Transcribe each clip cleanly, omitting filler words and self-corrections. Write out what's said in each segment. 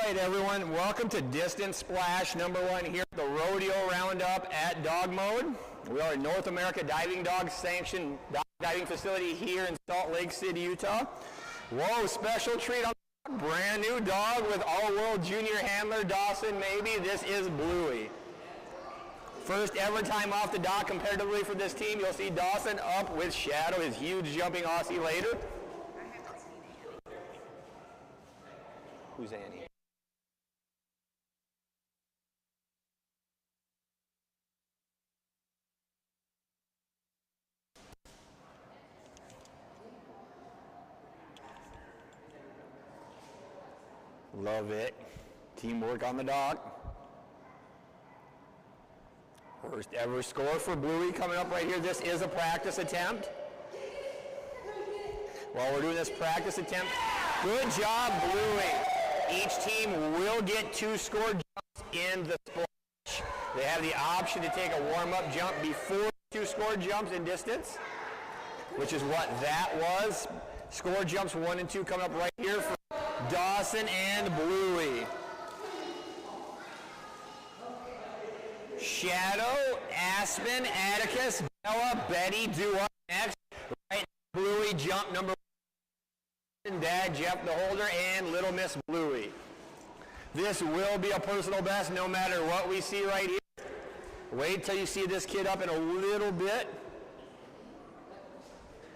right, everyone, welcome to Distance Splash #1 here at the Rodeo Roundup at Dogmode. We are a North America Diving Dog sanctioned diving facility here in Salt Lake City, Utah. Whoa, special treat on the brand new dog with all-world junior handler Dawson Maybe. This is Bluey. First ever time off the dock comparatively for this team. You'll see Dawson up with Shadow, his huge jumping oscillator. Who's Annie? Love it. Teamwork on the dock. First ever score for Bluey coming up right here. This is a practice attempt. While we're doing this practice attempt, good job, Bluey. Each team will get 2 score jumps in the splash. They have the option to take a warm-up jump before 2 score jumps in distance, which is what that was. Score jumps 1 and 2 coming up right here for Dawson and Bluey. Shadow, Aspen, Atticus, Bella, Betty do up next. Right, Bluey jump number 1. Dad, Jeff the holder, and Little Miss Bluey. This will be a personal best no matter what we see right here. Wait till you see this kid up in a little bit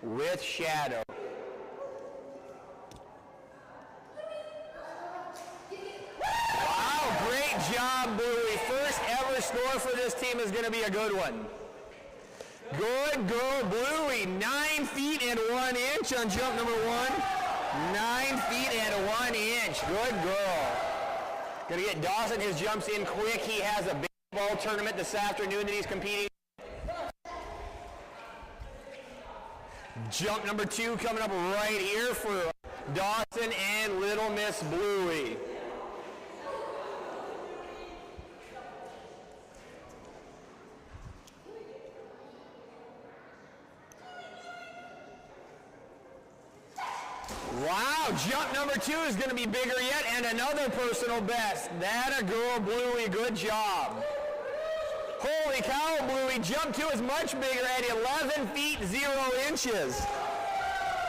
with Shadow. Wow, great job, Bluey. First ever score for this team is going to be a good one. Good girl, Bluey. 9 feet and 1 inch on jump number 1. 9 feet and 1 inch. Good girl. Gonna get Dawson his jumps in quick. He has a baseball tournament this afternoon that he's competing. Jump number 2 coming up right here for Dawson and Little Miss Bluey. Wow, jump number 2 is going to be bigger yet, and another personal best. That a girl, Bluey, good job. Holy cow, Bluey, jump 2 is much bigger at 11 feet 0 inches.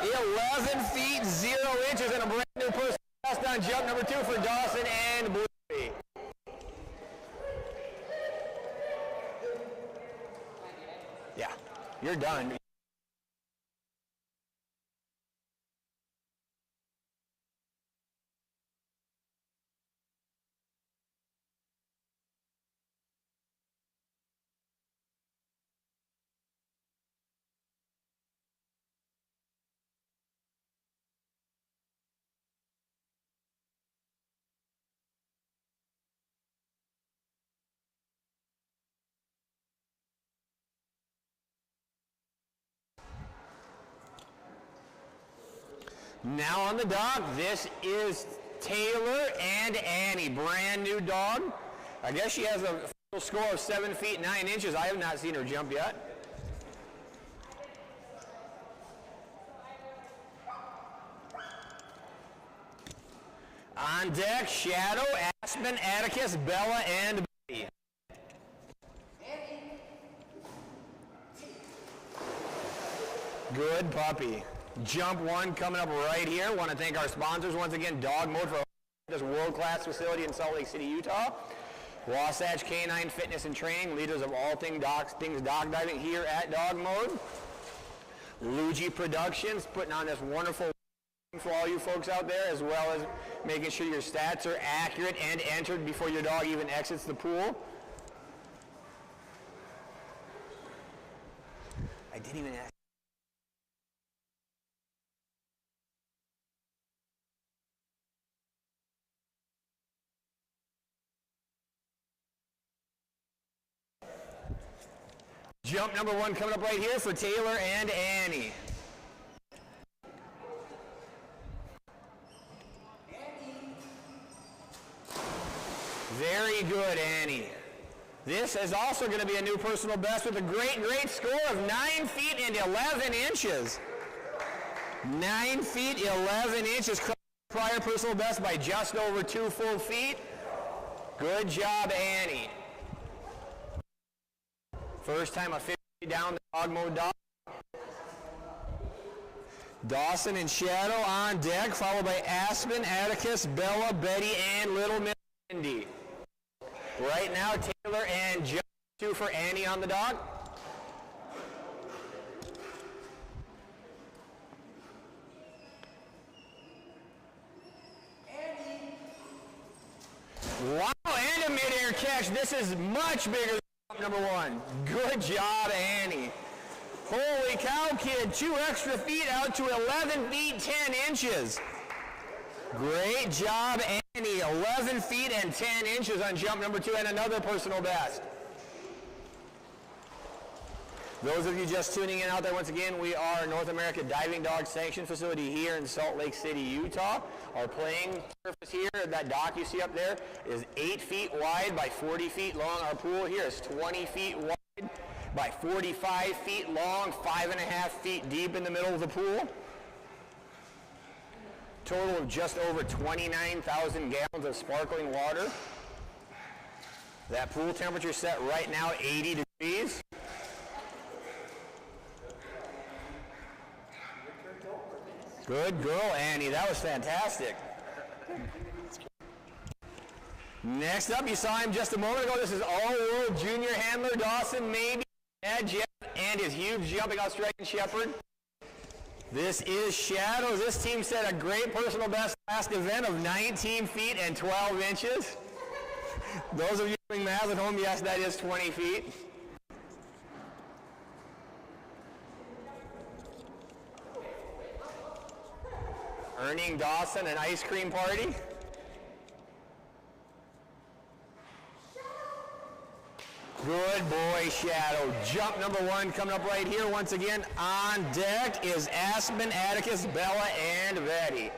11 feet 0 inches and a brand new personal best on jump number 2 for Dawson and Bluey. Yeah, you're done. Now on the dock, this is Taylor and Annie, brand new dog. I guess she has a full score of 7 feet 9 inches. I have not seen her jump yet. On deck, Shadow, Aspen, Atticus, Bella, and Betty. Good puppy. Jump 1 coming up right here. Want to thank our sponsors once again, Dogmode, for this world-class facility in Salt Lake City, Utah. Wasatch Canine Fitness and Training, leaders of all things dock diving here at Dogmode. Luigi Productions, putting on this wonderful for all you folks out there, as well as making sure your stats are accurate and entered before your dog even exits the pool. I didn't even ask. Jump number 1 coming up right here for Taylor and Annie. Very good, Annie. This is also going to be a new personal best with a great score of 9 feet and 11 inches. 9 feet, 11 inches. prior personal best by just over 2 full feet. Good job, Annie. First time officially down the Dogmode dog. Dawson and Shadow on deck, followed by Aspen, Atticus, Bella, Betty, and Little Miss Cindy. Right now, Taylor and Joe, 2 for Annie on the dog. Wow, and a mid-air catch. This is much bigger than number 1. Good job, Annie. Holy cow, kid. 2 extra feet out to 11 feet, 10 inches. Great job, Annie. 11 feet and 10 inches on jump number 2 and another personal best. Those of you just tuning in out there, once again, we are North America Diving Dog Sanction Facility here in Salt Lake City, Utah. Our playing surface here, that dock you see up there, is 8 feet wide by 40 feet long. Our pool here is 20 feet wide by 45 feet long, 5.5 feet deep in the middle of the pool. Total of just over 29,000 gallons of sparkling water. That pool temperature set right now 80 degrees. Good girl, Annie. That was fantastic. Next up, you saw him just a moment ago. This is all-world junior handler Dawson Maybe, Dad Jeff, and his huge jumping Australian Shepherd. This is Shadows. This team set a great personal best last event of 19 feet and 12 inches. Those of you doing math at home, yes, that is 20 feet. Earning Dawson an ice cream party. Good boy, Shadow. Jump number 1 coming up right here. Once again, on deck is Aspen, Atticus, Bella, and Betty.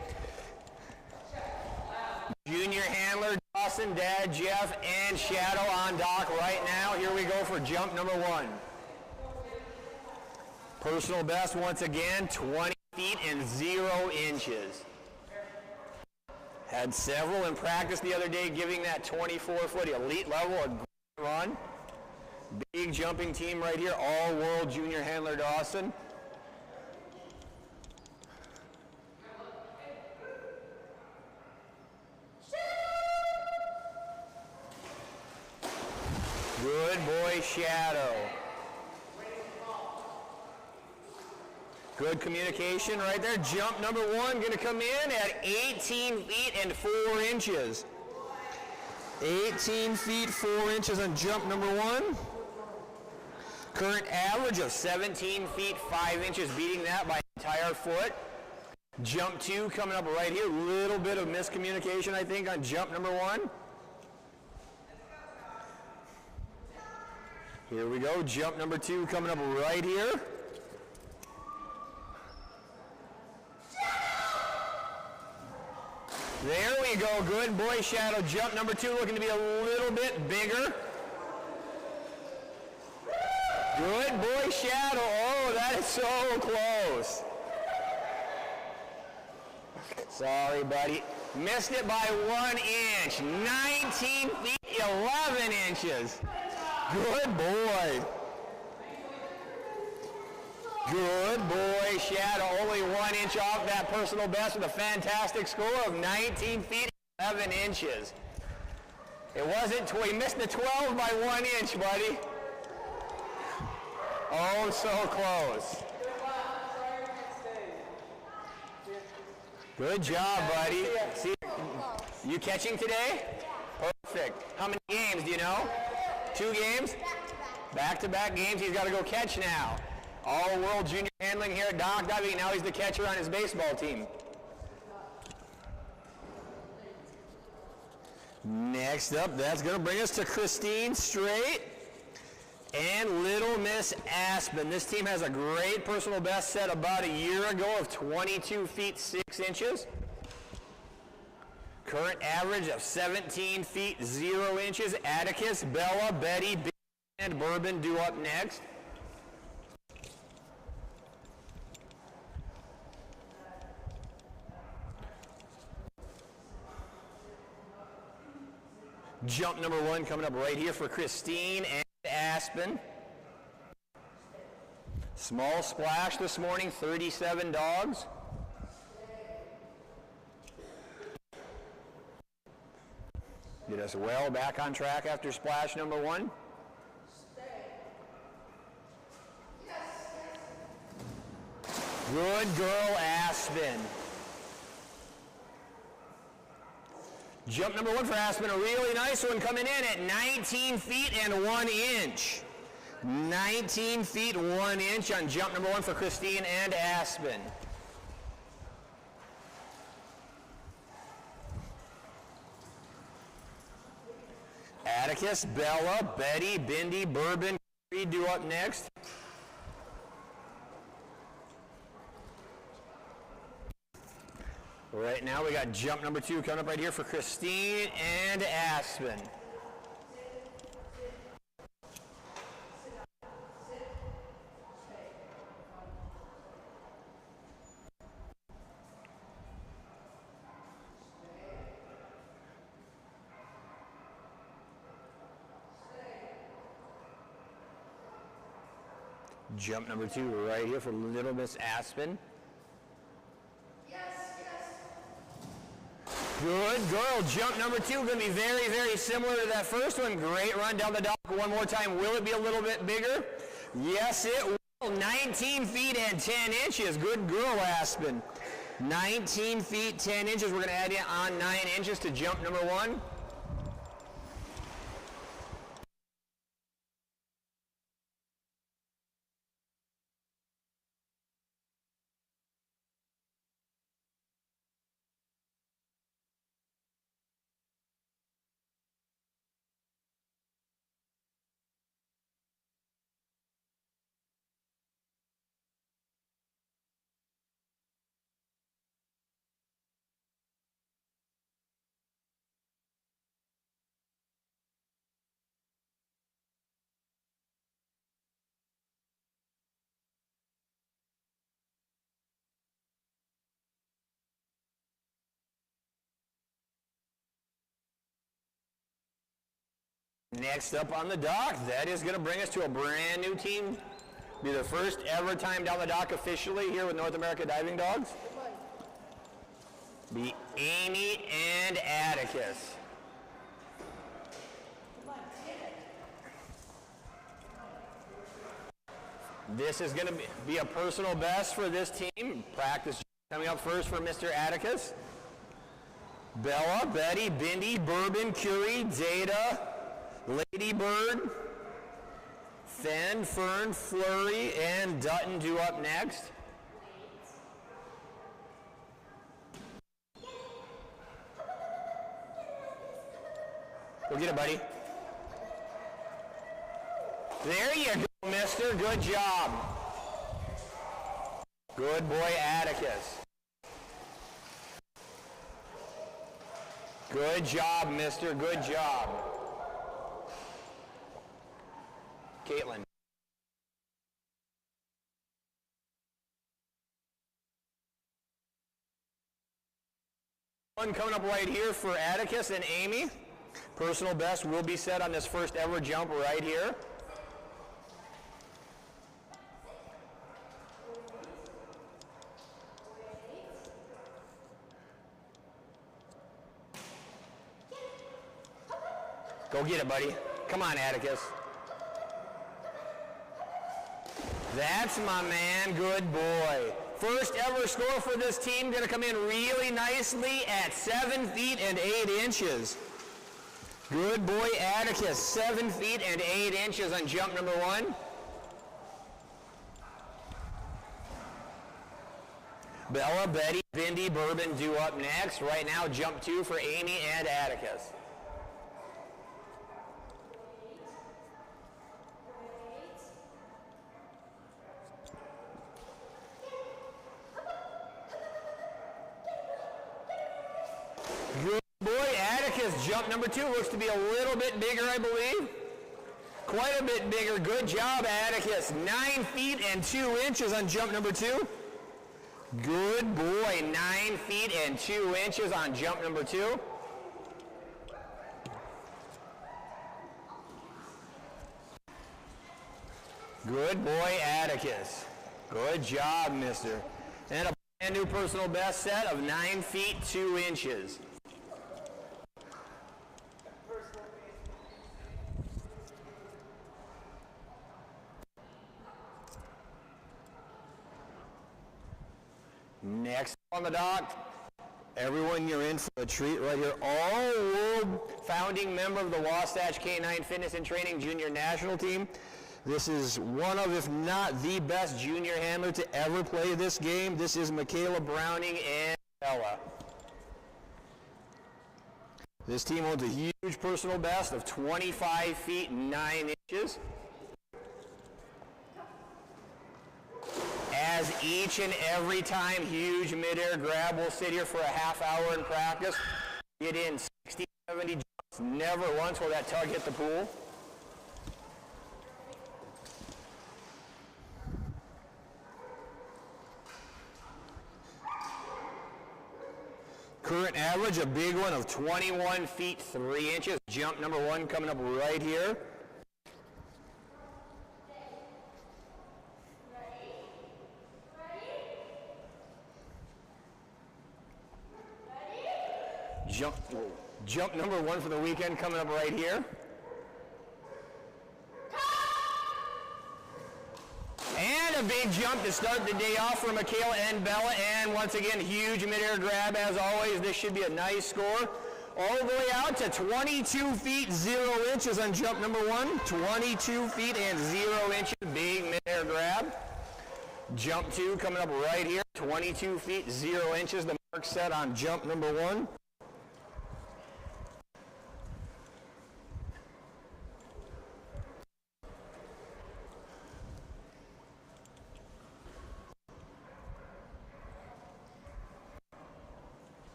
Junior handler Dawson, Dad, Jeff, and Shadow on dock right now. Here we go for jump number 1. Personal best, once again, 20 feet and 0 inches. Had several in practice the other day, giving that 24-foot elite level a great run. Big jumping team right here, all-world junior handler Dawson. Good boy, Shadow. Good communication right there. Jump number 1 going to come in at 18 feet and 4 inches. 18 feet, 4 inches on jump number 1. Current average of 17 feet, 5 inches, beating that by an entire foot. Jump 2 coming up right here. Little bit of miscommunication, I think, on jump number 1. Here we go. Jump number 2 coming up right here. There we go. Good boy, Shadow. Jump number 2 looking to be a little bit bigger. Good boy, Shadow. Oh, that is so close. Sorry, buddy. Missed it by 1 inch. 19 feet, 11 inches. Good boy. Good boy, Shadow. Only 1 inch off that personal best with a fantastic score of 19 feet, 11 inches. It wasn't, he missed the 12 by 1 inch, buddy. Oh, so close. Good job, buddy. See, you catching today? Perfect. How many games, do you know? 2 games? Back-to-back games. He's got to go catch now. All-world junior handling here at Dock Diving. Now he's the catcher on his baseball team. Next up, that's going to bring us to Christine Strait and Little Miss Aspen. This team has a great personal best set about a year ago of 22 feet 6 inches. Current average of 17 feet 0 inches. Atticus, Bella, Betty, and Bourbon due up next. Jump number 1 coming up right here for Christine and Aspen. Small splash this morning, 37 dogs. Did us well back on track after splash number 1. Good girl, Aspen. Jump number 1 for Aspen, a really nice one coming in at 19 feet and 1 inch. 19 feet 1 inch on jump number 1 for Christine and Aspen. Atticus, Bella, Betty, Bindi, Bourbon, do up next. Right now we got jump number 2 coming up right here for Christine and Aspen. Jump number 2 right here for Little Miss Aspen. Good girl. Jump number 2 going to be very, very similar to that first one. Great run down the dock one more time. Will it be a little bit bigger? Yes, it will. 19 feet and 10 inches. Good girl, Aspen. 19 feet, 10 inches. We're going to add in on 9 inches to jump number 1. Next up on the dock, that is going to bring us to a brand new team. Be the first ever time down the dock officially here with North America Diving Dogs. Be Amy and Atticus. This is going to be a personal best for this team. Practice coming up first for Mr. Atticus. Bella, Betty, Bindi, Bourbon, Curie, Data, Lady Bird, Fen, Fern, Flurry, and Dutton do up next. Go get it, buddy. There you go, mister. Good job. Good boy, Atticus. Good job, mister. Good job. Caitlin. One coming up right here for Atticus and Amy. Personal best will be set on this first ever jump right here. Go get it, buddy. Come on, Atticus. That's my man, good boy. First ever score for this team, going to come in really nicely at 7 feet and 8 inches. Good boy, Atticus, 7 feet and 8 inches on jump number 1. Bella, Betty, Bindi, Bourbon do up next. Right now, jump 2 for Amy and Atticus. Jump number 2 looks to be a little bit bigger, I believe. Quite a bit bigger. Good job, Atticus. 9 feet and 2 inches on jump number 2. Good boy. 9 feet and 2 inches on jump number 2. Good boy, Atticus. Good job, mister. And a brand new personal best set of 9 feet 2 inches. Next on the dock, everyone, you're in for a treat right here. All-world founding member of the Wasatch K9 Fitness and Training Junior National Team. This is one of, if not the best junior handler to ever play this game. This is Michaela Browning and Bella. This team holds a huge personal best of 25 feet 9 inches. As each and every time, huge midair grab. We'll sit here for a half hour in practice. Get in 60, 70 jumps. Never once will that tug hit the pool. Current average, a big one of 21 feet 3 inches. Jump number 1 coming up right here. Jump number 1 for the weekend coming up right here. And a big jump to start the day off for Michaela and Bella. And once again, huge midair grab as always. This should be a nice score. All the way out to 22 feet 0 inches on jump number 1. 22 feet and 0 inches, big midair grab. Jump 2 coming up right here. 22 feet 0 inches, the mark set on jump number 1.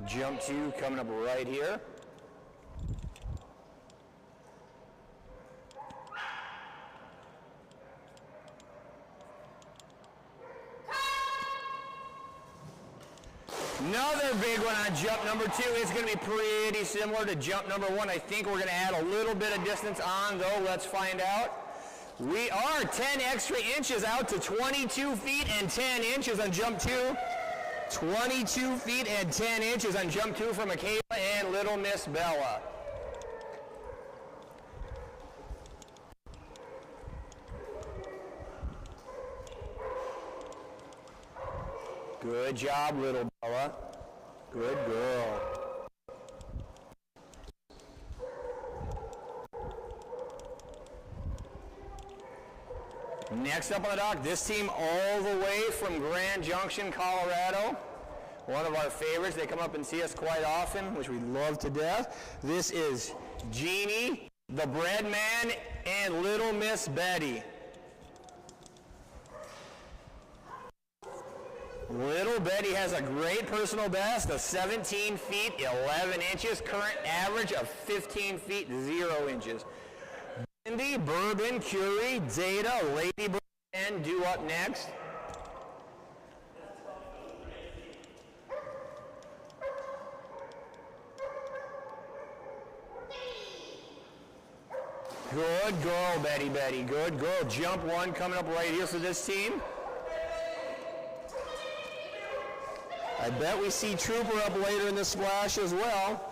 Jump 2 coming up right here. Another big one on jump number 2. It's going to be pretty similar to jump number 1. I think we're going to add a little bit of distance on, though. Let's find out. We are 10 extra inches out to 22 feet and 10 inches on jump 2. 22 feet and 10 inches on jump 2 for Michaela and Little Miss Bella. Good job, little Bella. Good girl. Next up on the dock, this team all the way from Grand Junction, Colorado. One of our favorites. They come up and see us quite often, which we love to death. This is Jeannie, the Bread Man, and Little Miss Betty. Little Betty has a great personal best of 17 feet 11 inches. Current average of 15 feet 0 inches. Cindy, Bourbon, Curie, Data, Ladybird, and Dew up next. Good girl, Betty. Good girl. Jump 1 coming up right here for this team. I bet we see Trooper up later in the splash as well.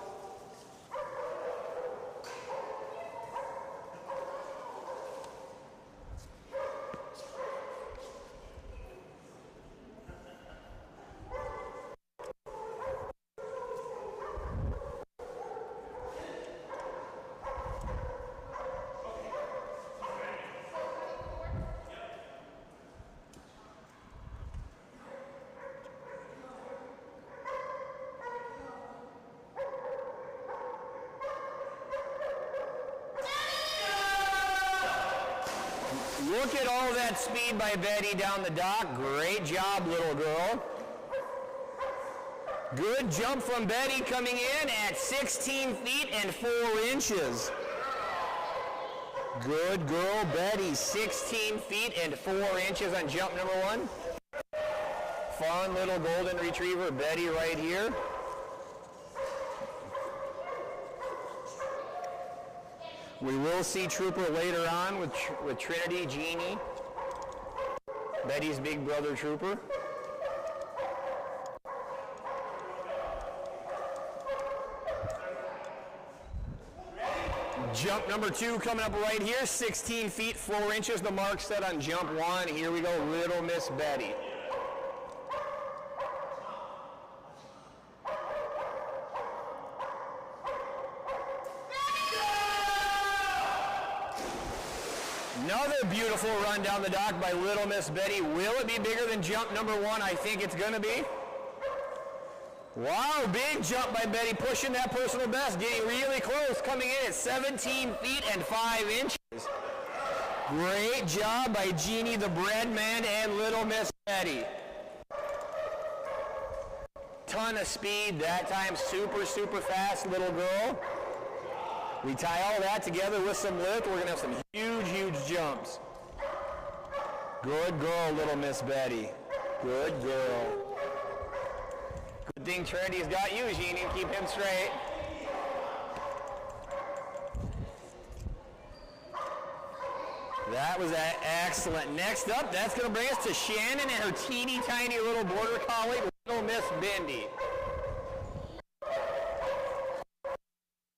Look at all that speed by Betty down the dock. Great job, little girl. Good jump from Betty coming in at 16 feet and 4 inches. Good girl, Betty. 16 feet and 4 inches on jump number 1. Fun little golden retriever, Betty, right here. We will see Trooper later on with Trinity, Jeannie, Betty's big brother Trooper. Jump number 2 coming up right here, 16 feet 4 inches, the mark set on jump 1. Here we go, Little Miss Betty. Another beautiful run down the dock by Little Miss Betty. Will it be bigger than jump number 1? I think it's going to be. Wow, big jump by Betty, pushing that personal best, getting really close, coming in at 17 feet and 5 inches. Great job by Jeannie the Bread Man and Little Miss Betty. Ton of speed, that time super, super fast little girl. We tie all that together with some lift, we're going to have some huge, huge jumps. Good girl, Little Miss Betty. Good girl. Good thing Trinity's got you, Jeannie. Keep him straight. That was excellent. Next up, that's going to bring us to Shannon and her teeny tiny little border collie, Little Miss Bindi.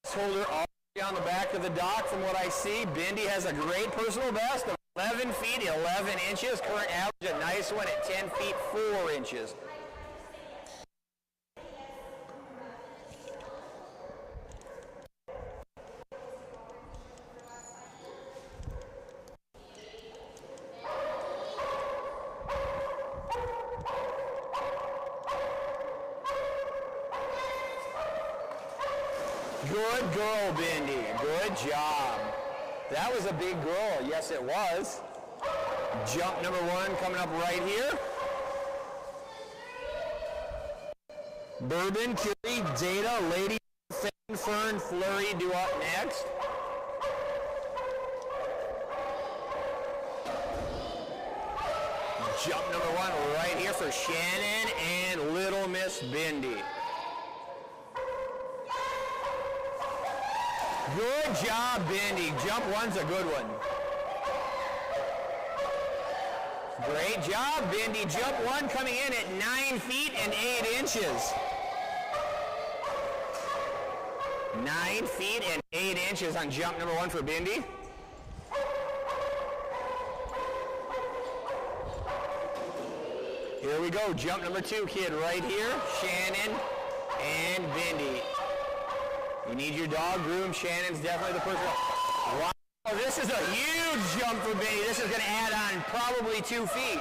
Hold her all the way on the back of the dock from what I see. Bindi has a great personal best of 11 feet 11 inches. Current average, a nice one at 10 feet 4 inches. Good girl, Bindi. Good job. That was a big girl. Yes, it was. Jump number 1 coming up right here. Bourbon, Curie, Data, Lady, Fern, Flurry do up next. Jump number 1 right here for Shannon and Little Miss Bindi. Good job, Bindi. Jump 1's a good one. Great job, Bindi. Jump 1 coming in at 9 feet and 8 inches. 9 feet and 8 inches on jump number 1 for Bindi. Here we go. Jump number 2, kid, right here. Shannon and Bindi. You need your dog groomed. Shannon's definitely the person. Wow, this is a huge jump for Bindi. This is going to add on probably 2 feet.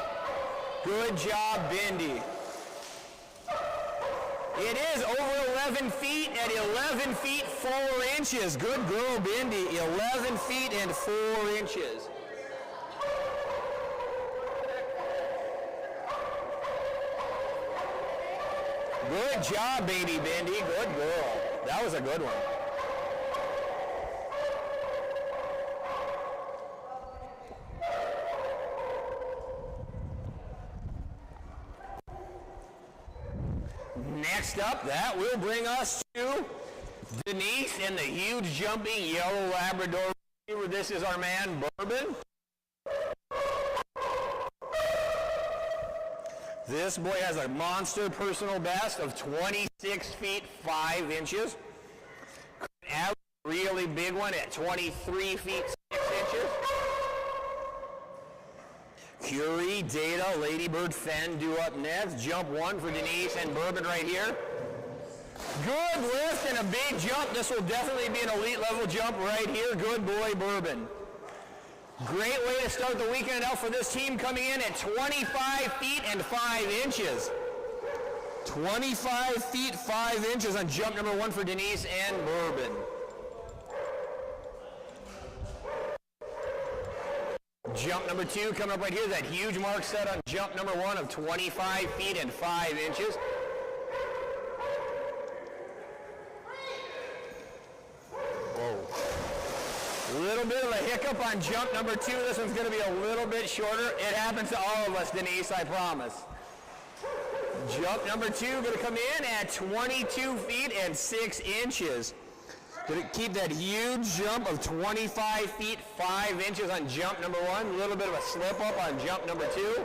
Good job, Bindi. It is over 11 feet at 11 feet 4 inches. Good girl, Bindi. 11 feet and 4 inches. Good job, baby Bindi. Good girl. That was a good one. Next up, that will bring us to Denise and the huge jumping yellow Labrador. This is our man, Bourbon. This boy has a monster personal best of 26 feet 5 inches. Average, really big one at 23 feet 6 inches. Curie, Data, Ladybird, Fen do up next. Jump 1 for Denise and Bourbon right here. Good lift and a big jump. This will definitely be an elite level jump right here. Good boy, Bourbon. Great way to start the weekend out for this team, coming in at 25 feet and 5 inches. 25 feet 5 inches on jump number 1 for Denise and Bourbon. Jump number 2 coming up right here. That huge mark set on jump number 1 of 25 feet and 5 inches. A little bit of a hiccup on jump number 2. This one's going to be a little bit shorter. It happens to all of us, Denise, I promise. Jump number 2 going to come in at 22 feet and 6 inches. Did it keep that huge jump of 25 feet 5 inches on jump number 1? A little bit of a slip up on jump number 2.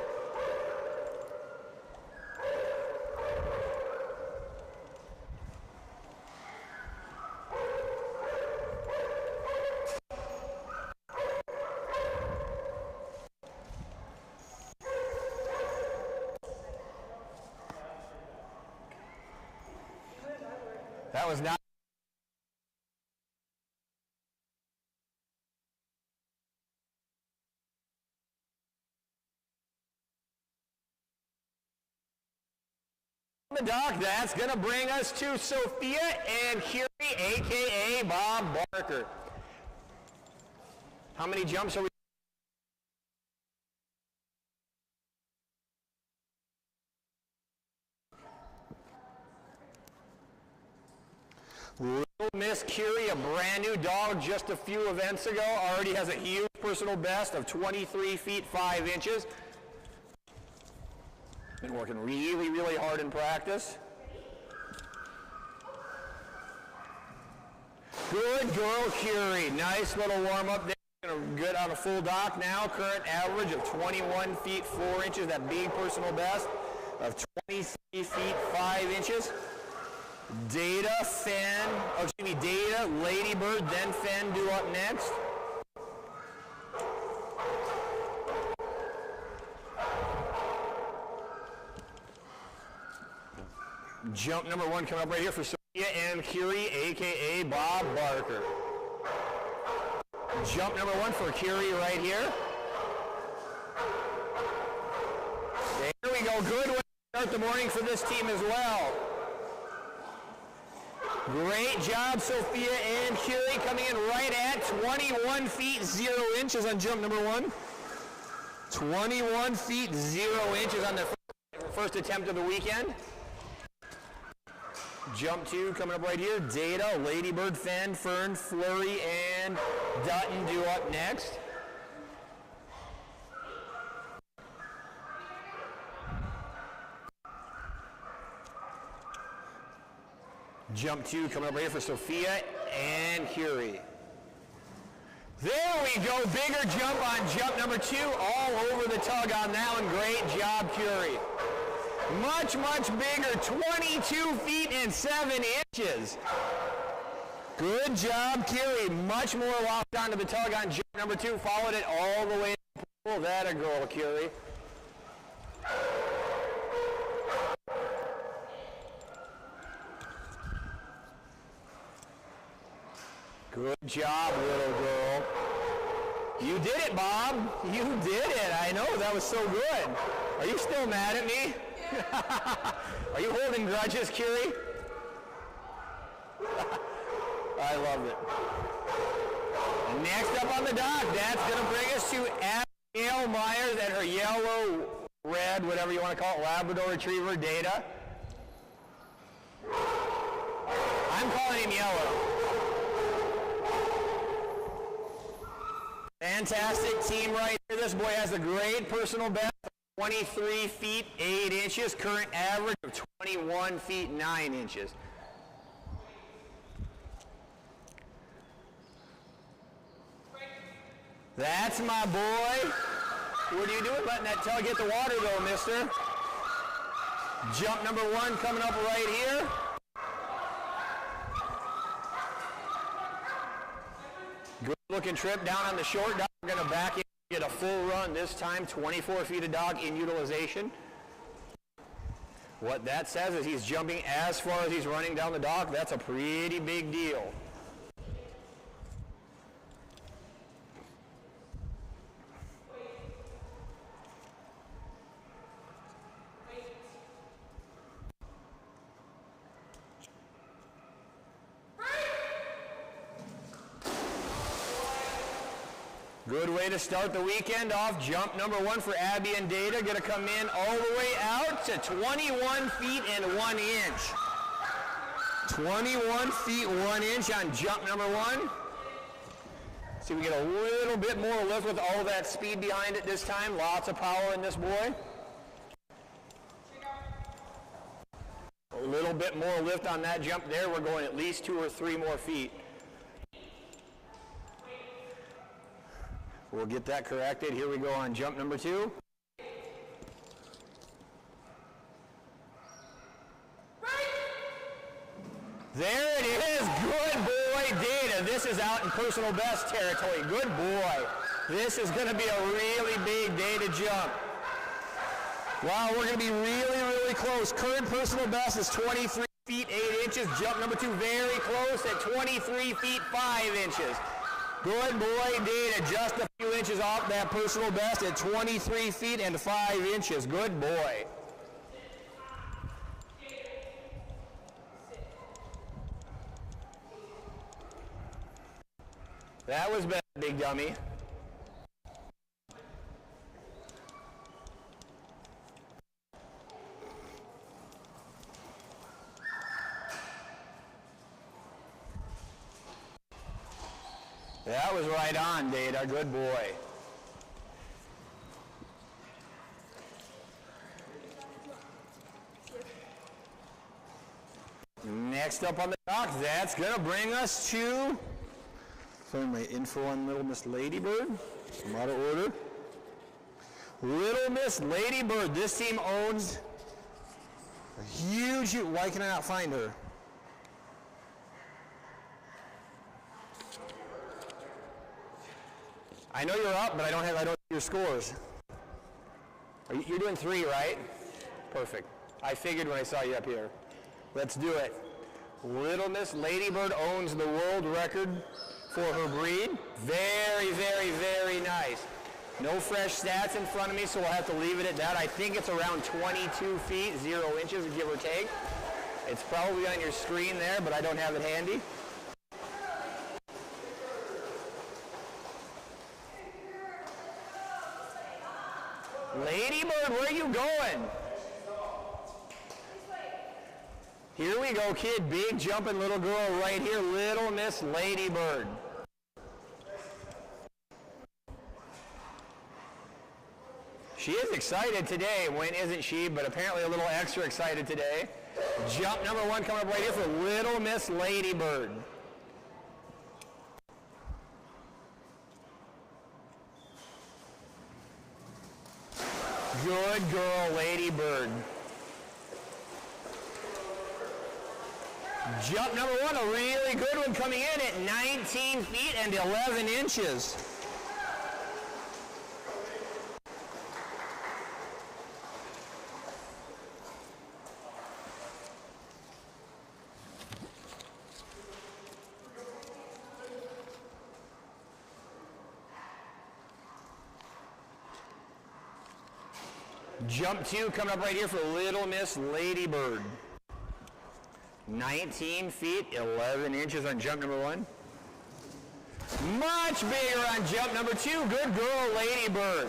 That was not. The dock, that's going to bring us to Sophia and Curie, a.k.a. Bob Barker. How many jumps are we? Little Miss Curie, a brand new dog just a few events ago, already has a huge personal best of 23 feet 5 inches. Been working really, really hard in practice. Good girl, Curie. Nice little warm-up there. Gonna get on a full dock now. Current average of 21 feet 4 inches. That big personal best of 23 feet 5 inches. Data, Data, Ladybird, then Fen do up next. Jump number 1 coming up right here for Sophia and Curie, a.k.a. Bob Barker. Jump number 1 for Curie right here. There we go. Good way to start the morning for this team as well. Great job, Sophia and Curie, coming in right at 21 feet 0 inches on jump number 1. 21 feet 0 inches on the first attempt of the weekend. Jump 2 coming up right here. Data, Ladybird, Fen, Fern, Flurry, and Dutton do up next. Jump 2 coming up right here for Sophia and Curie. There we go. Bigger jump on jump number 2. All over the tug on that one. Great job, Curie. Much, much bigger. 22 feet and 7 inches. Good job, Curie. Much more locked onto the tug on jump number 2. Followed it all the way to the pool. That a girl, Curie. Good job, little girl. You did it, Bob. You did it. I know. That was so good. Are you still mad at me? Are you holding grudges, Curie? I love it. And next up on the dock, that's going to bring us to Abigail Myers and her yellow, red, whatever you want to call it, Labrador Retriever, Data. I'm calling him yellow. Fantastic team right here. This boy has a great personal best of 23 feet 8 inches. Current average of 21 feet 9 inches. That's my boy. What are you doing letting that tug hit the water though, mister? Jump number 1 coming up right here. Good looking trip down on the short dock. We're going to back in, get a full run this time, 24 feet of dog in utilization. What that says is he's jumping as far as he's running down the dock. That's a pretty big deal. Good way to start the weekend off. Jump number 1 for Abby and Data. Going to come in all the way out to 21 feet and 1 inch. 21 feet 1 inch on jump number 1. See, we get a little bit more lift with all that speed behind it this time. Lots of power in this boy. A little bit more lift on that jump there. We're going at least 2 or 3 more feet. We'll get that corrected. Here we go on jump number 2. There it is. Good boy, Data. This is out in personal best territory. Good boy. This is going to be a really big Data jump. Wow, we're going to be really, really close. Current personal best is 23 feet 8 inches. Jump number 2 very close at 23 feet 5 inches. Good boy, Data. Just a few inches off that personal best at 23 feet and 5 inches. Good boy. That was better, big dummy. That was right on, Data. Good boy. Next up on the dock, that's going to bring us to... Find my info on Little Miss Ladybird. I'm out of order. Little Miss Ladybird. This team owns a huge... Why can I not find her? I know you're up, but I don't see your scores. You're doing 3, right? Perfect. I figured when I saw you up here. Let's do it. Little Miss Ladybird owns the world record for her breed. Very, very, very nice. No fresh stats in front of me, so we'll have to leave it at that. I think it's around 22 feet, 0 inches, give or take. It's probably on your screen there, but I don't have it handy. Ladybird, where are you going? Here we go, kid. Big jumping little girl right here. Little Miss Ladybird. She is excited today. When isn't she? But apparently a little extra excited today. Jump number 1 coming up right here for Little Miss Ladybird. Good girl, Ladybird. Jump number 1, a really good one coming in at 19 feet and 11 inches. Jump 2 coming up right here for Little Miss Ladybird. 19 feet, 11 inches on jump number 1. Much bigger on jump number 2. Good girl, Ladybird.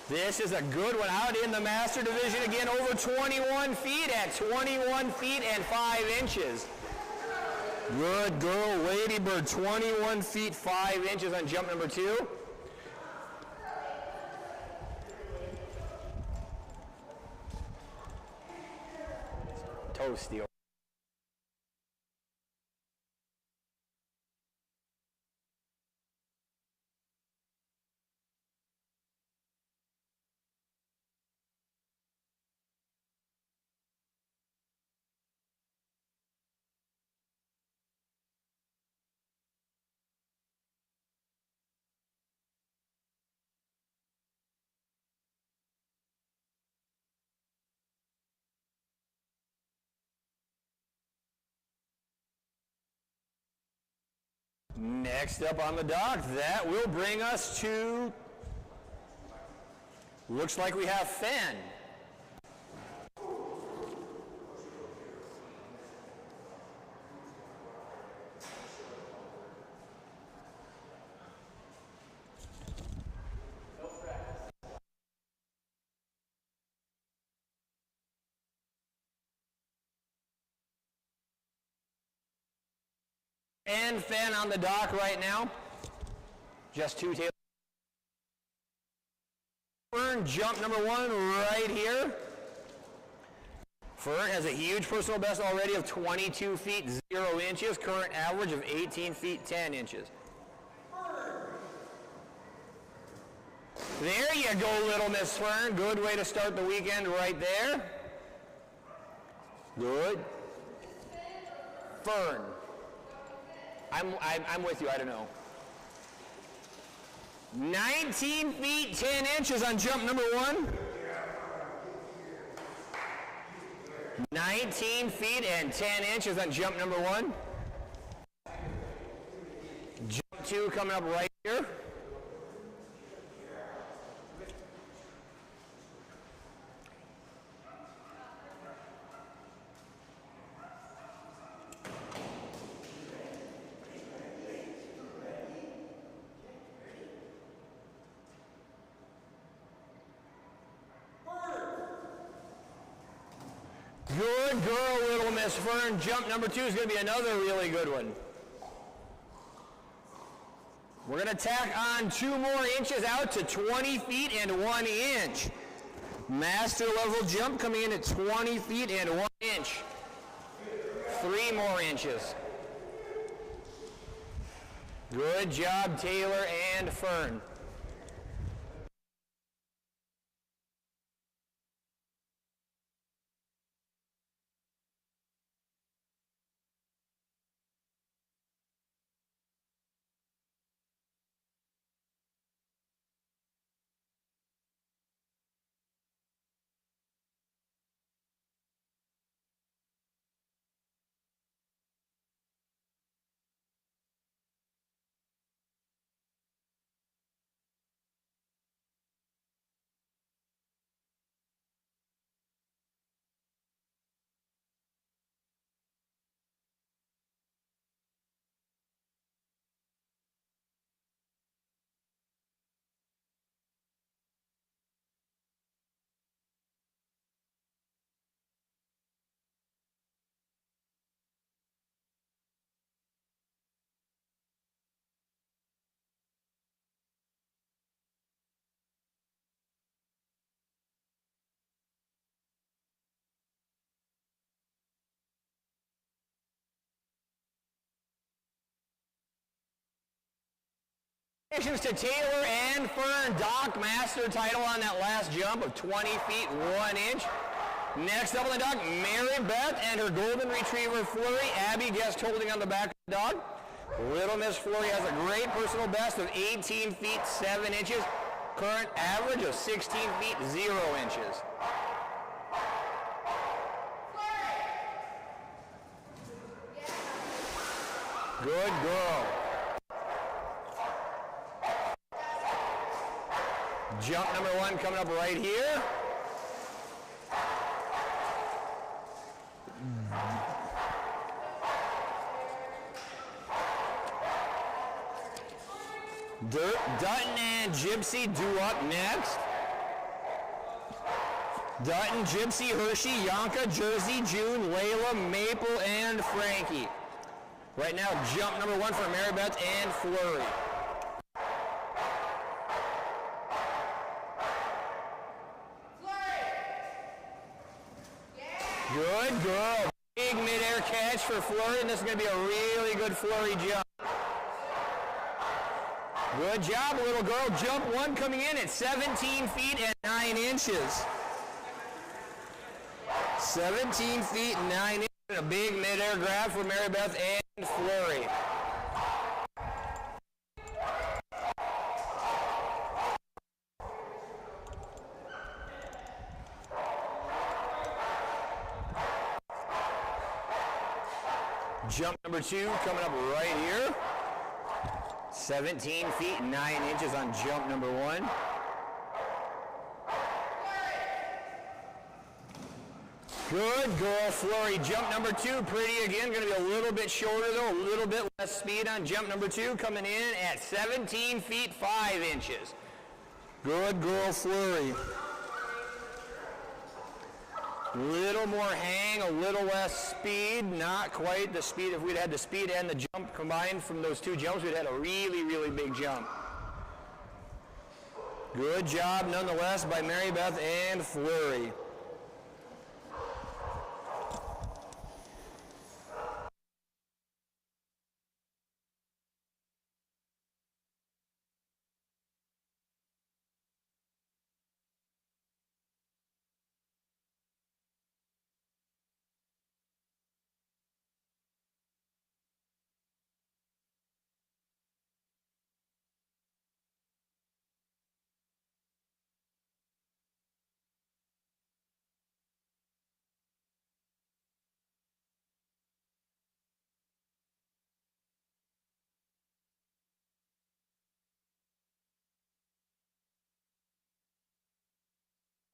This is a good one out in the Master Division again, over 21 feet at 21 feet and 5 inches. Good girl, Ladybird. 21 feet, 5 inches on jump number 2. Toasty. Next up on the dock, that will bring us to, looks like we have Fenn. And Fenn on the dock right now. Just 2 tails. Fern, jump number 1 right here. Fern has a huge personal best already of 22 feet 0 inches. Current average of 18 feet 10 inches. There you go, little Miss Fern. Good way to start the weekend right there. Good. Fern. I'm with you, I don't know. 19 feet, 10 inches on jump number 1. 19 feet and 10 inches on jump number 1. Jump 2 coming up right here. Good girl, little Miss Fern. Jump number 2 is going to be another really good one. We're going to tack on 2 more inches out to 20 feet and 1 inch. Master level jump coming in at 20 feet and 1 inch. 3 more inches. Good job, Taylor and Fern. Congratulations to Taylor and Fern. Dock master title on that last jump of 20 feet 1 inch. Next up on the dock, Mary Beth and her golden retriever Flurry. Abby guest holding on the back of the dog. Little Miss Flurry has a great personal best of 18 feet 7 inches. Current average of 16 feet 0 inches. Good girl. Jump number 1 coming up right here. Dutton and Gypsy do up next. Dutton, Gypsy, Hershey, Yonka, Jersey, June, Layla, Maple, and Frankie. Right now, jump number 1 for Mary Beth and Flurry. Good girl. Big mid-air catch for Flurry, and this is going to be a really good Flurry jump. Good job, little girl. Jump 1 coming in at 17 feet and 9 inches. 17 feet and 9 inches. A big mid-air grab for Mary Beth and Flurry. Jump number 2 coming up right here. 17 feet and 9 inches on jump number 1. Good girl, Flurry. Jump number 2, pretty again. Going to be a little bit shorter though, a little bit less speed on jump number 2, coming in at 17 feet 5 inches. Good girl, Flurry. Little more hang, a little less speed, not quite the speed. If we'd had the speed and the jump combined from those 2 jumps, we'd had a really, really big jump. Good job nonetheless by Mary Beth and Flurry.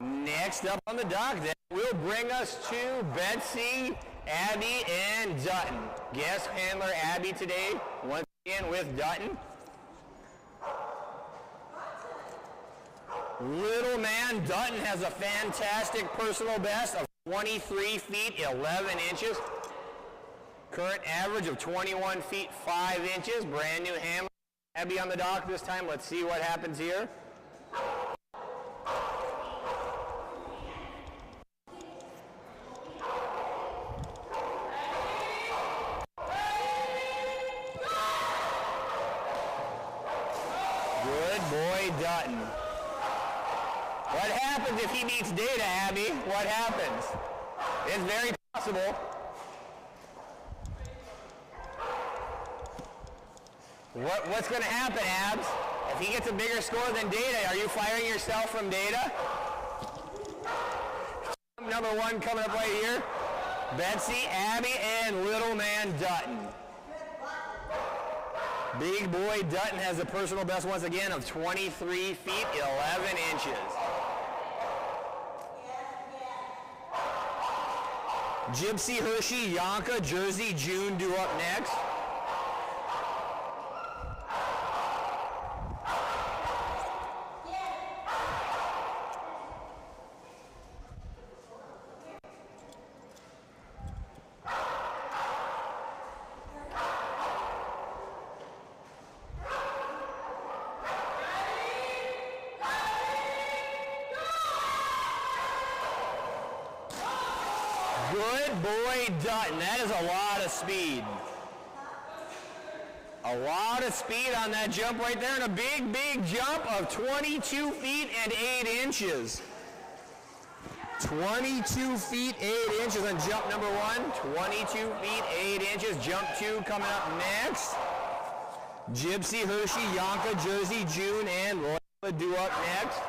Next up on the dock, that will bring us to Betsy, Abby, and Dutton. Guest handler Abby today, once again with Dutton. Little man Dutton has a fantastic personal best of 23 feet 11 inches. Current average of 21 feet 5 inches. Brand new handler. Abby on the dock this time. Let's see what happens here. Good boy, Dutton. What happens if he beats Data, Abby? What happens? It's very possible. What's going to happen, Abs? If he gets a bigger score than Data, are you firing yourself from Data? Number one coming up right here. Betsy, Abby, and little man Dutton. Big boy Dutton has a personal best once again of 23 feet 11 inches. Gypsy, Hershey, Yonka, Jersey, June due up next. Good boy, Dutton. That is a lot of speed. A lot of speed on that jump right there, and a big, big jump of 22 feet and 8 inches. 22 feet 8 inches on jump number one. 22 feet 8 inches. Jump two coming up next. Gypsy, Hershey, Yonka, Jersey, June, and Loyola due up next.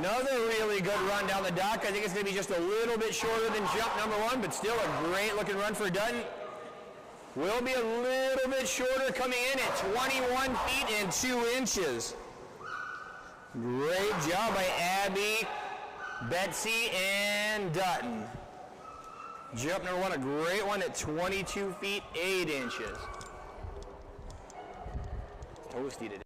Another really good run down the dock. I think it's going to be just a little bit shorter than jump number one, but still a great looking run for Dutton. Will be a little bit shorter coming in at 21 feet and 2 inches. Great job by Abby, Betsy, and Dutton. Jump number one, a great one at 22 feet 8 inches. Toasty today.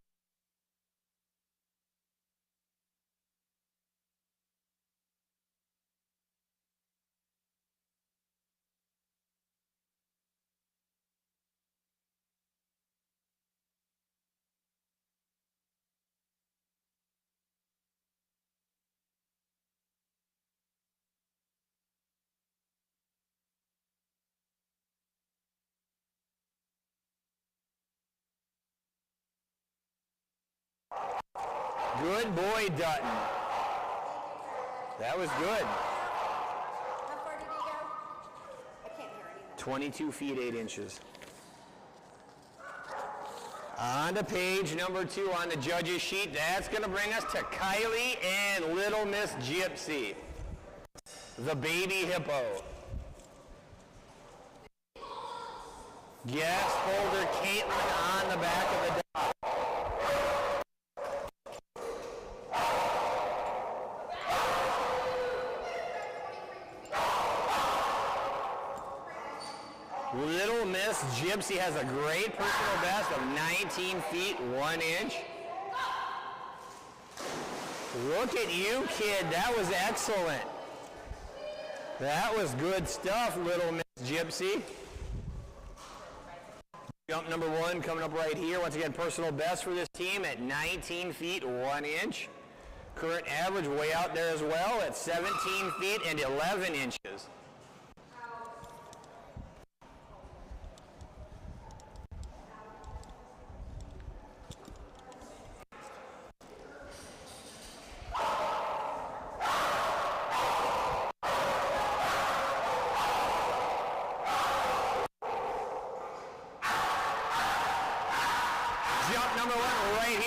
Good boy, Dutton. That was good. How far did he go? I can't hear anything. 22 feet 8 inches. On to page number 2 on the judges sheet. That's going to bring us to Kylie and Little Miss Gypsy, the baby hippo. Guest holder Caitlin on the back of the dock. Little Miss Gypsy has a great personal best of 19 feet 1 inch. Look at you, kid. That was excellent. That was good stuff, Little Miss Gypsy. Jump number one coming up right here. Once again, personal best for this team at 19 feet 1 inch. Current average way out there as well at 17 feet and 11 inches.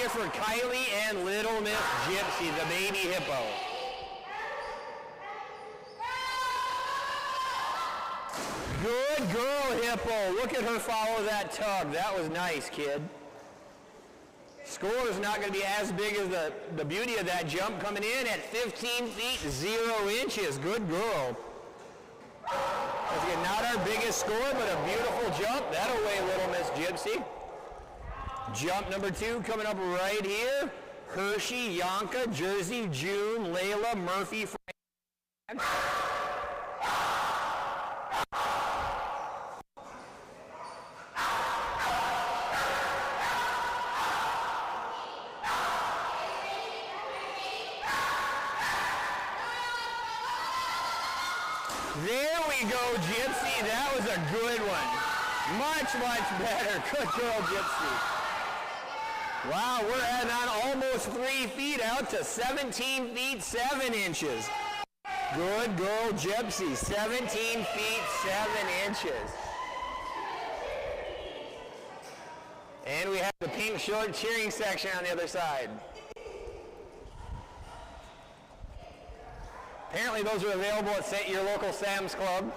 here for Kylie and Little Miss Gypsy, the baby hippo. Good girl, hippo. Look at her follow that tug. That was nice, kid. Score is not going to be as big as the beauty of that jump, coming in at 15 feet 0 inches. Good girl. That's again, not our biggest score, but a beautiful jump. That'll weigh Little Miss Gypsy. Jump number 2 coming up right here. Hershey, Yonka, Jersey, June, Layla, Murphy, Frank. There we go, Gypsy. That was a good one. Much, much better. Good girl, Gypsy. Wow, we're adding on almost 3 feet out to 17 feet 7 inches. Good girl, Gypsy. 17 feet 7 inches. And we have the pink short cheering section on the other side. Apparently those are available at your local Sam's Club.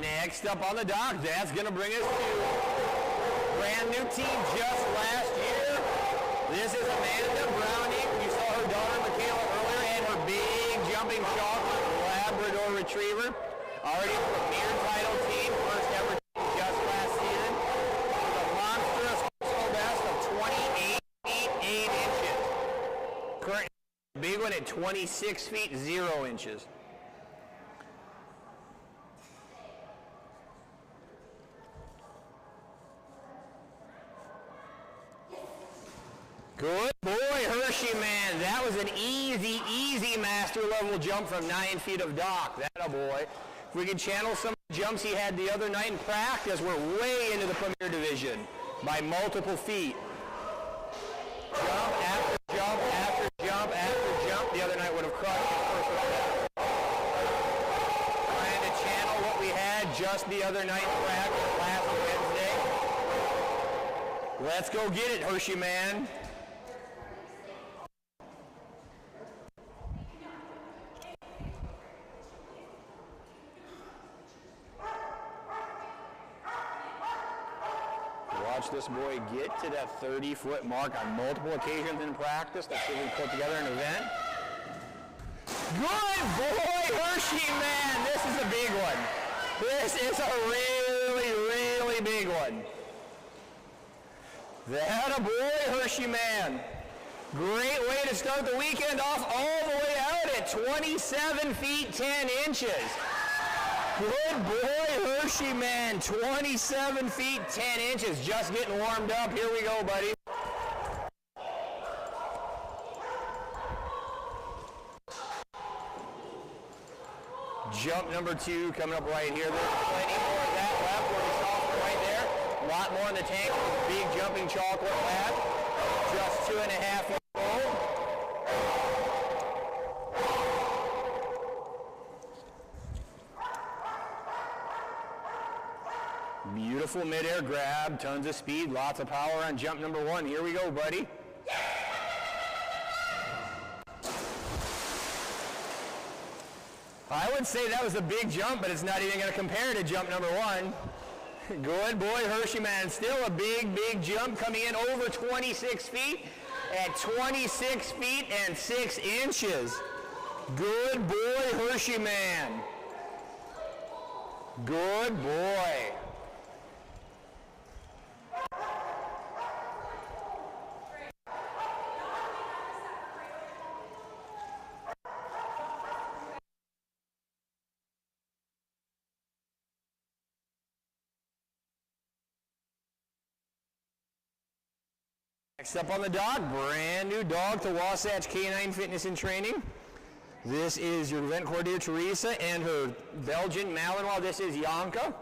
Next up on the dock, that's going to bring us to brand new team just last year. This is Amanda Browning. You saw her daughter Michaela earlier and her big jumping chocolate Labrador Retriever. Already a premier title team, first ever team just last season. With a monstrous personal best of 28 feet 8 inches. Current big one at 26 feet 0 inches. Good boy, Hershey man. That was an easy master level jump from 9 feet of dock. That a boy. If we can channel some of the jumps he had the other night in practice, we're way into the Premier Division by multiple feet. Jump after jump after jump after jump. The other night would have crushed his personal best. Trying to channel what we had just the other night in practice last Wednesday. Let's go get it, Hershey man. Watch this boy get to that 30-foot mark on multiple occasions in practice. Let's see if we can put together an event. Good boy, Hershey man. This is a big one. This is a really big one. That a boy, Hershey man. Great way to start the weekend off, all the way out at 27 feet 10 inches. Good boy, Hershey man, 27 feet 10 inches, just getting warmed up. Here we go, buddy. Jump number 2 coming up right here. There's plenty more of that left where we saw right there. A lot more in the tank with the big jumping chocolate lab. Just 2.5 feet long. Beautiful midair grab, tons of speed, lots of power on jump number 1. Here we go, buddy. I would say that was a big jump, but it's not even going to compare to jump number 1. Good boy, Hershey man. Still a big jump coming in over 26 feet at 26 feet and 6 inches. Good boy, Hershey man. Good boy. Next up on the dock, brand new dog to Wasatch Canine Fitness and Training. This is your event coordinator, Teresa, and her Belgian Malinois. This is Janka.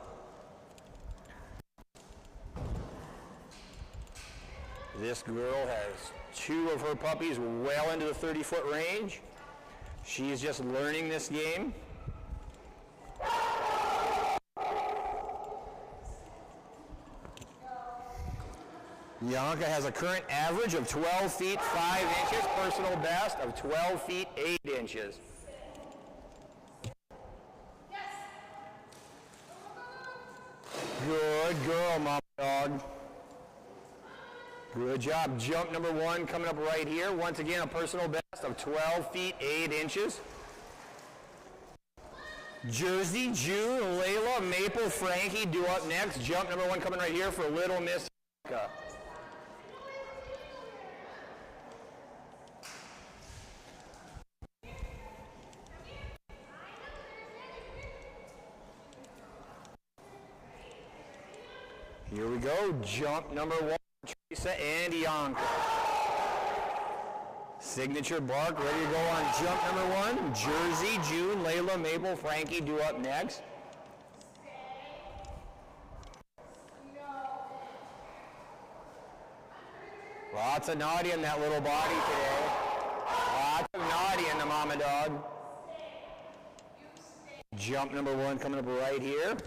This girl has 2 of her puppies well into the 30-foot range. She's just learning this game. Janka has a current average of 12 feet 5 inches, personal best of 12 feet 8 inches. Good girl, Mama Dog. Good job. Jump number 1 coming up right here. Once again, a personal best of 12 feet 8 inches. Jersey, June, Layla, Maple, Frankie do up next. Jump number 1 coming right here for Little Miss Janka. Here we go, jump number 1, Teresa and Janka. Signature bark, ready to go on jump number 1. Jersey, June, Layla, Maple, Frankie do up next. Lots of naughty in that little body today. Lots of naughty in the Mama Dog. Jump number 1 coming up right here.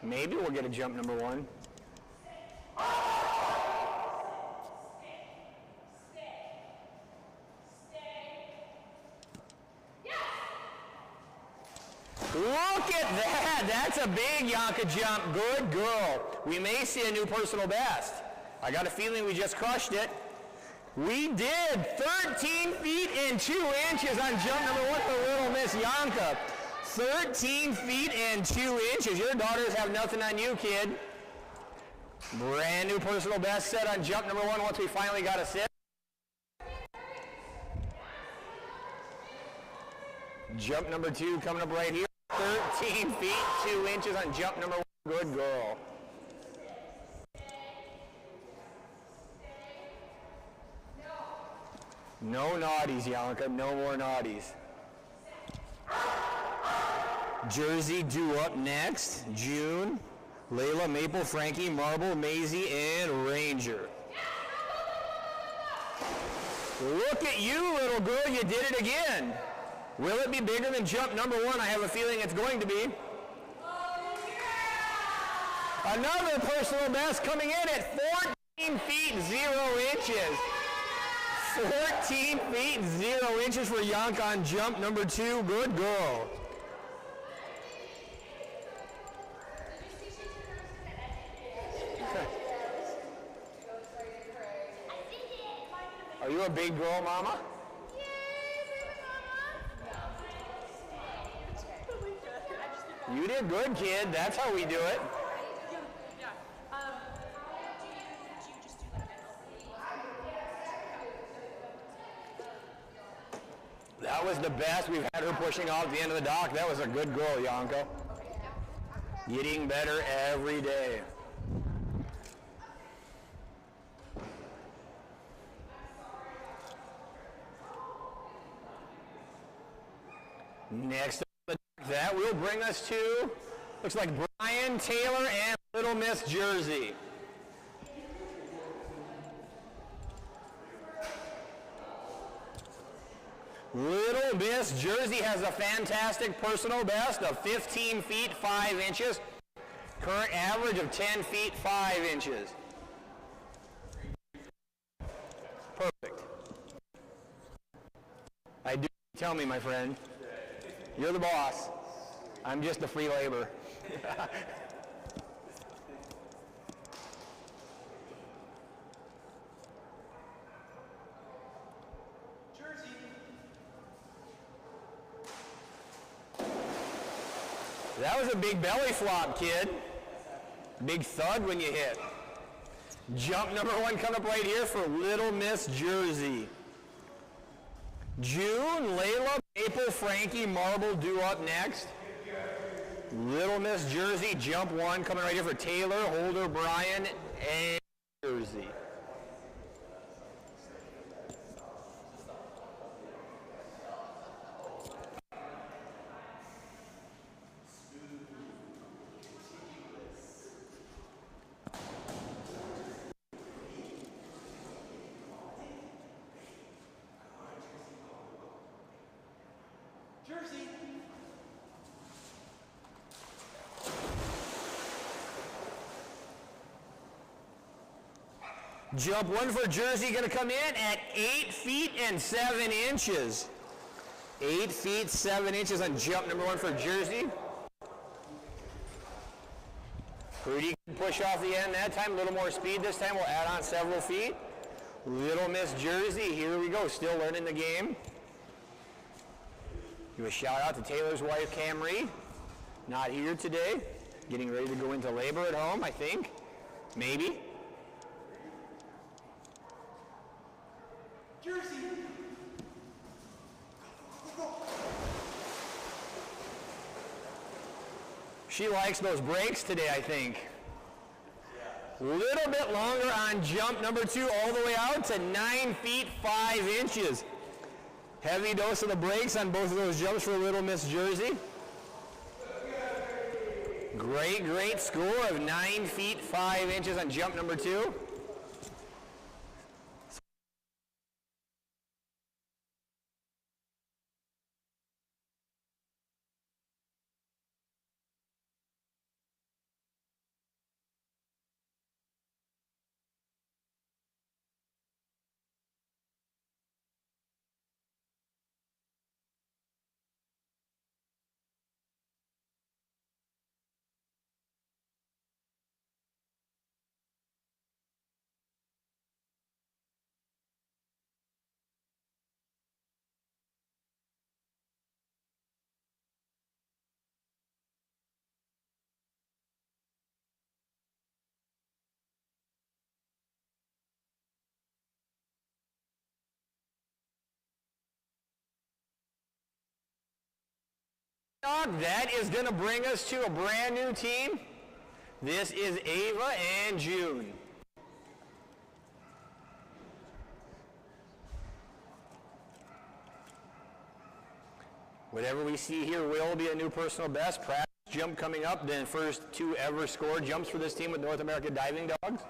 Maybe we'll get a jump number 1. Look at that! That's a big Janka jump. Good girl. We may see a new personal best. I got a feeling we just crushed it. We did 13 feet and 2 inches on jump number 1 for Little Miss Janka. 13 feet and 2 inches. Your daughters have nothing on you, kid. Brand new personal best set on jump number 1 once we finally got a sit. Jump number 2 coming up right here. 13 feet 2 inches on jump number 1. Good girl. No naughties, Janka. No more naughties. Jersey due up next. June, Layla, Maple, Frankie, Marble, Maisie, and Ranger. Look at you, little girl. You did it again. Will it be bigger than jump number 1? I have a feeling it's going to be. Another personal best coming in at 14 feet 0 inches. 14 feet 0 inches for Janka on jump number 2. Good girl. Are you a big girl, Mama? You did good, kid. That's how we do it. That was the best. We've had her pushing off at the end of the dock. That was a good girl, Janka. Getting better every day. Next up, that will bring us to, looks like Brian, Taylor, and Little Miss Jersey. Little Miss Jersey has a fantastic personal best of 15 feet 5 inches. Current average of 10 feet 5 inches. Perfect. I do. Tell me, my friend. You're the boss. I'm just a free labor. That was a big belly flop, kid. Big thud when you hit. Jump number 1 coming up right here for Little Miss Jersey. June, Layla, Maple, Frankie, Marble due up next. Little Miss Jersey, jump 1 coming right here for Taylor, Holder, Brian, and Jersey. Jump 1 for Jersey going to come in at 8 feet and 7 inches. 8 feet, 7 inches on jump number 1 for Jersey. Pretty good push off the end that time. A little more speed this time. We'll add on several feet. Little Miss Jersey, here we go. Still learning the game. Give a shout out to Taylor's wife, Camry. Not here today. Getting ready to go into labor at home, I think. Maybe. Jersey. She likes those brakes today, I think. A little bit longer on jump number 2, all the way out to 9 feet 5 inches. Heavy dose of the brakes on both of those jumps for Little Miss Jersey. Great, great score of 9 feet 5 inches on jump number 2. That is going to bring us to a brand new team. This is Ava and June. Whatever we see here will be a new personal best. Practice jump coming up, then first 2 ever scored jumps for this team with North America Diving Dogs.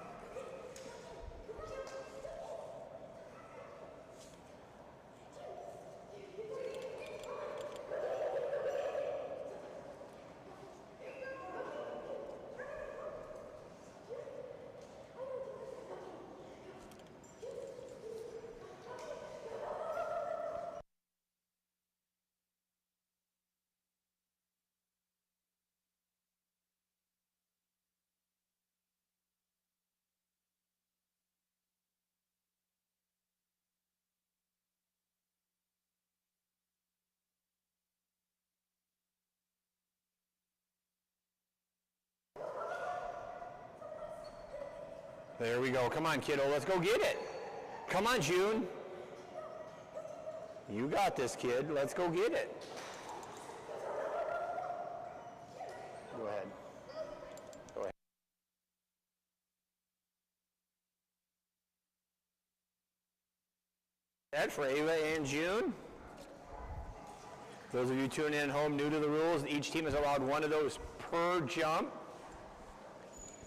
There we go. Come on, kiddo. Let's go get it. Come on, June. You got this, kid. Let's go get it. Go ahead. Go ahead. That for Ava and June. Those of you tuning in at home new to the rules, each team is allowed 1 of those per jump.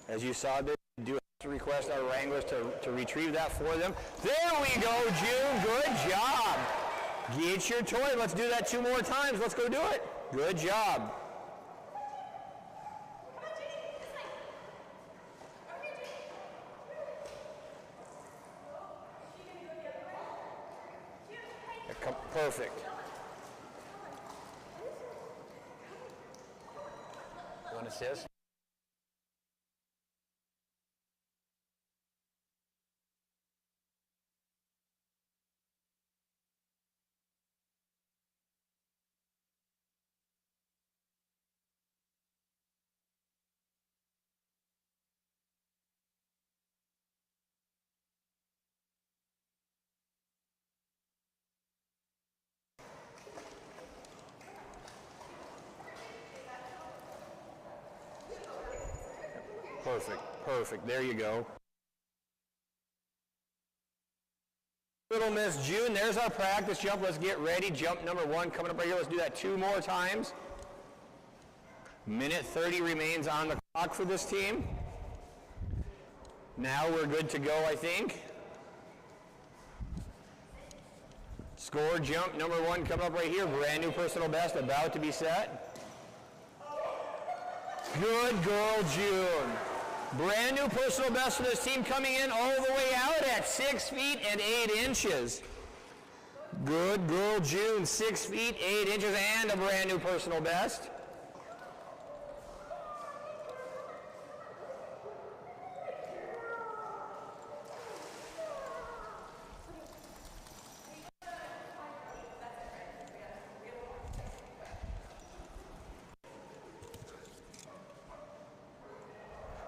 As you saw, they do to request our wranglers to retrieve that for them. There we go, June. Good job. Get your toy. Let's do that 2 more times. Let's go do it. Good job. Perfect. You want to assist? Perfect, perfect. There you go. Little Miss June, there's our practice jump. Let's get ready. Jump number 1 coming up right here. Let's do that 2 more times. Minute 30 remains on the clock for this team. Now we're good to go, I think. Score jump number 1 coming up right here. Brand new personal best about to be set. Good girl, June. Brand new personal best for this team coming in all the way out at 6 feet and 8 inches. Good girl, June, 6 feet, 8 inches, and a brand new personal best.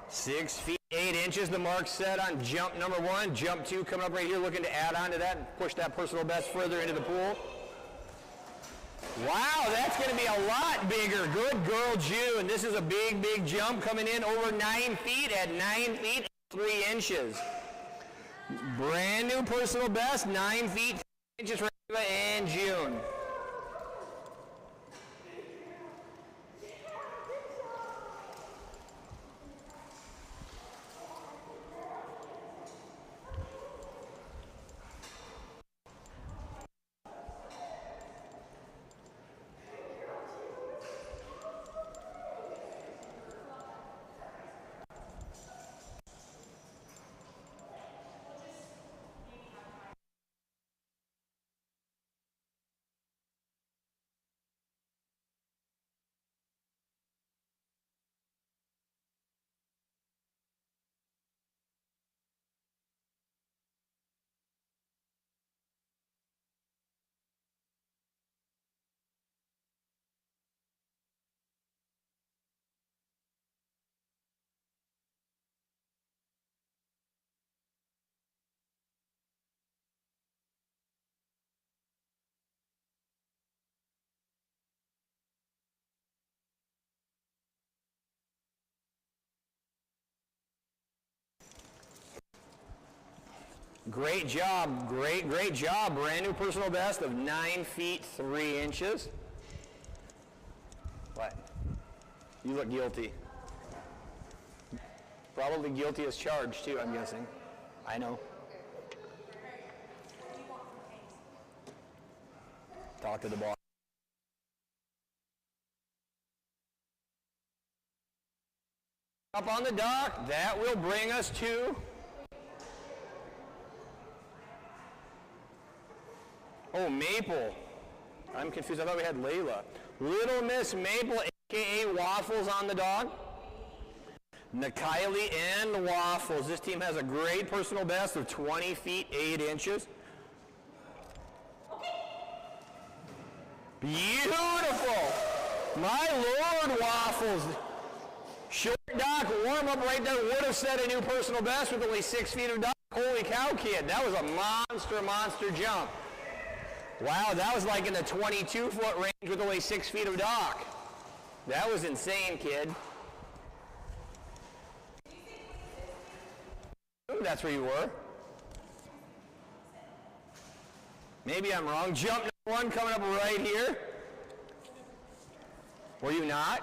Six feet, 8 inches, the mark set on jump number 1. Jump 2 coming up right here, looking to add on to that and push that personal best further into the pool. Wow, that's going to be a lot bigger. Good girl, June. This is a big, big jump coming in over 9 feet at 9 feet, 3 inches. Brand new personal best, 9 feet, 3 inches for Ava and June. Great job, great job. Brand new personal best of 9 feet, 3 inches. What? You look guilty. Probably guilty as charged too, I'm guessing. I know. Talk to the boss. Up on the dock, that will bring us to Maple. I'm confused. I thought we had Layla. Little Miss Maple, a.k.a. Waffles, on the dog. Nikaylee and Waffles. This team has a great personal best of 20 feet, 8 inches. Beautiful. My Lord, Waffles. Short dock warm up right there would have set a new personal best with only 6 feet of dock. Holy cow, kid. That was a monster jump. Wow, that was like in the 22-foot range with only 6 feet of dock. That was insane, kid. Ooh, that's where you were. Maybe I'm wrong. Jump number 1 coming up right here. Were you not?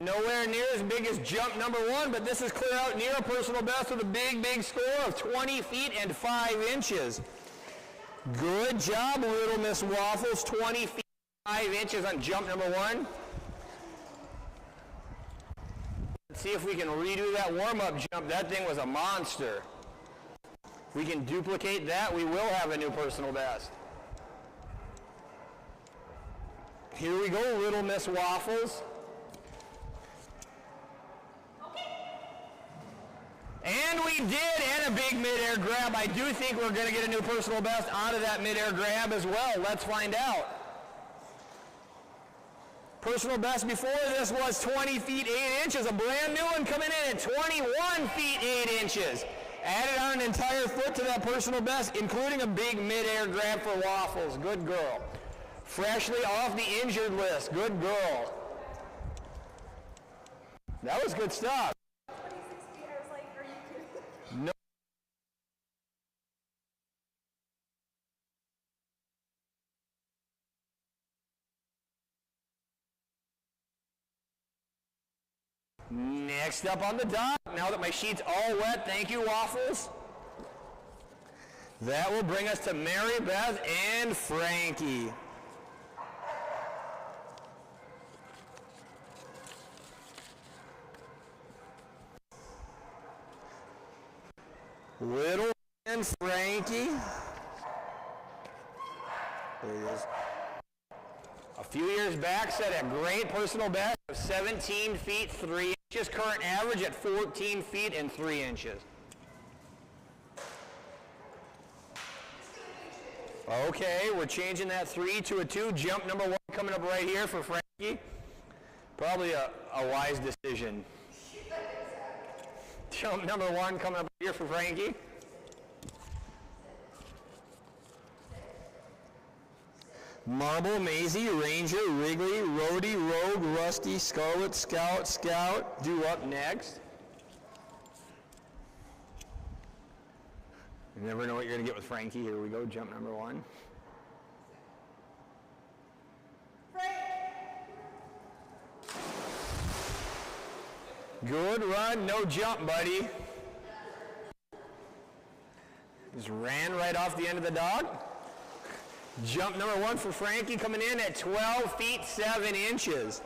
Nowhere near as big as jump number 1, but this is clear out near a personal best with a big score of 20 feet and 5 inches. Good job, Little Miss Waffles. 20 feet, 5 inches on jump number 1. Let's see if we can redo that warm-up jump. That thing was a monster. If we can duplicate that, we will have a new personal best. Here we go, Little Miss Waffles. And we did, and a big mid-air grab. I do think we're going to get a new personal best out of that mid-air grab as well. Let's find out. Personal best before this was 20 feet, 8 inches. A brand new one coming in at 21 feet, 8 inches. Added on an entire foot to that personal best, including a big mid-air grab for Waffles. Good girl. Freshly off the injured list. Good girl. That was good stuff. No. Next up on the dock, now that my sheet's all wet, thank you, Waffles. That will bring us to Mary Beth and Frankie. Little man Frankie. There he is. A few years back set a great personal best of 17 feet 3 inches. Current average at 14 feet and 3 inches. Okay, we're changing that 3 to a 2. Jump number 1 coming up right here for Frankie. Probably a wise decision. Jump number 1 coming up here for Frankie. Marble, Maisie, Ranger, Wrigley, Rhodey, Rogue, Rusty, Scarlet, Scout, Scout. Due up next. You never know what you're going to get with Frankie. Here we go, jump number 1. Good run, no jump, buddy. Just ran right off the end of the dog. Jump number 1 for Frankie coming in at 12 feet 7 inches.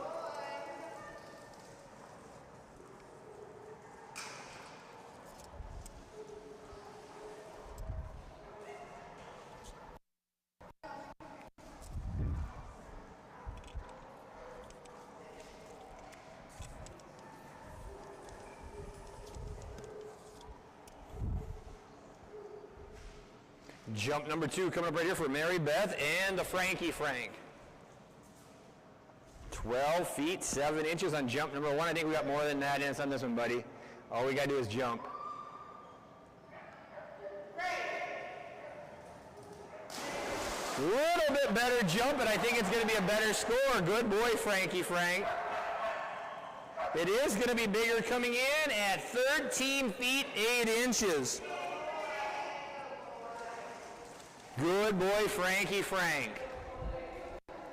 Jump number 2 coming up right here for Mary Beth and the Frankie Frank. 12 feet 7 inches on jump number 1. I think we got more than that in on this one, buddy. All we got to do is jump. A little bit better jump, but I think it's going to be a better score. Good boy, Frankie Frank. It is going to be bigger coming in at 13 feet 8 inches. Good boy, Frankie Frank.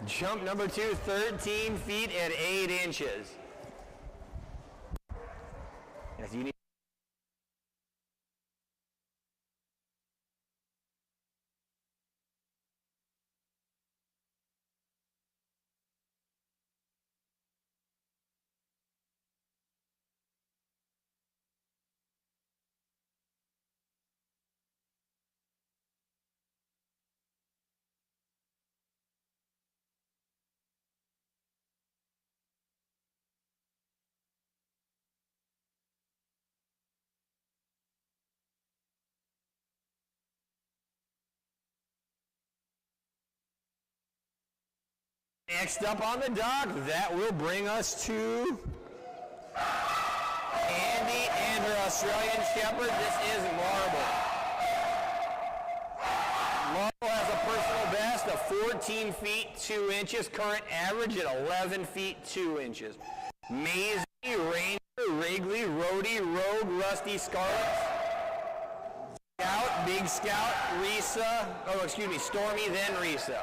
Jump number 2, 13 feet and 8 inches. Yes, you need. Next up on the dock, that will bring us to Andy and her Australian Shepherd. This is Marble. Marble has a personal best of 14 feet 2 inches. Current average at 11 feet 2 inches. Maisie, Ranger, Wrigley, Rhodey, Rogue, Rusty, Scarlet, Scout, Big Scout, Stormy, then Risa.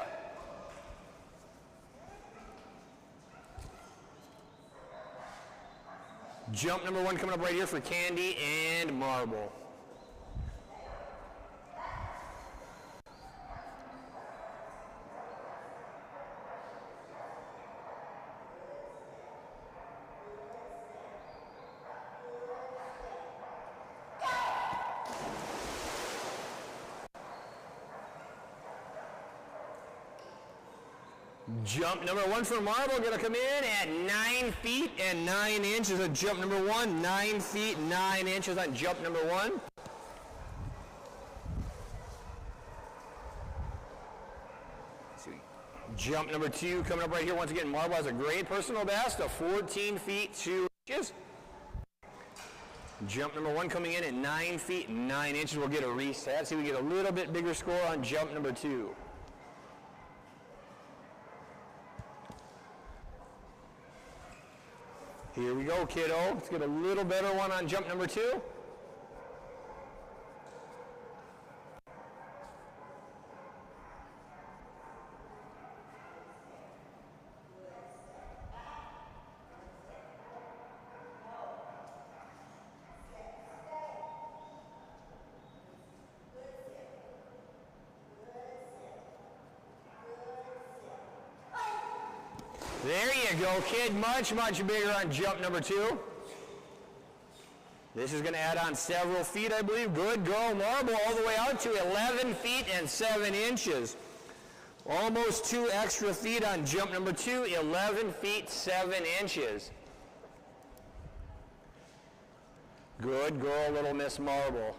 Jump number 1 coming up right here for Candy and Marble. Jump number 1 for Marble going to come in at 9 feet and 9 inches on jump number 1. 9 feet 9 inches on jump number 1. Jump number 2 coming up right here. Once again, Marble has a great personal best of 14 feet 2 inches. Jump number 1 coming in at 9 feet 9 inches. We'll get a reset. See, we get a little bit bigger score on jump number 2. Here we go, kiddo. Let's get a little better one on jump number 2. There you go, kid. Much, much bigger on jump number 2. This is going to add on several feet, I believe. Good girl, Marble, all the way out to 11 feet and 7 inches. Almost 2 extra feet on jump number 2, 11 feet 7 inches. Good girl, little Miss Marble.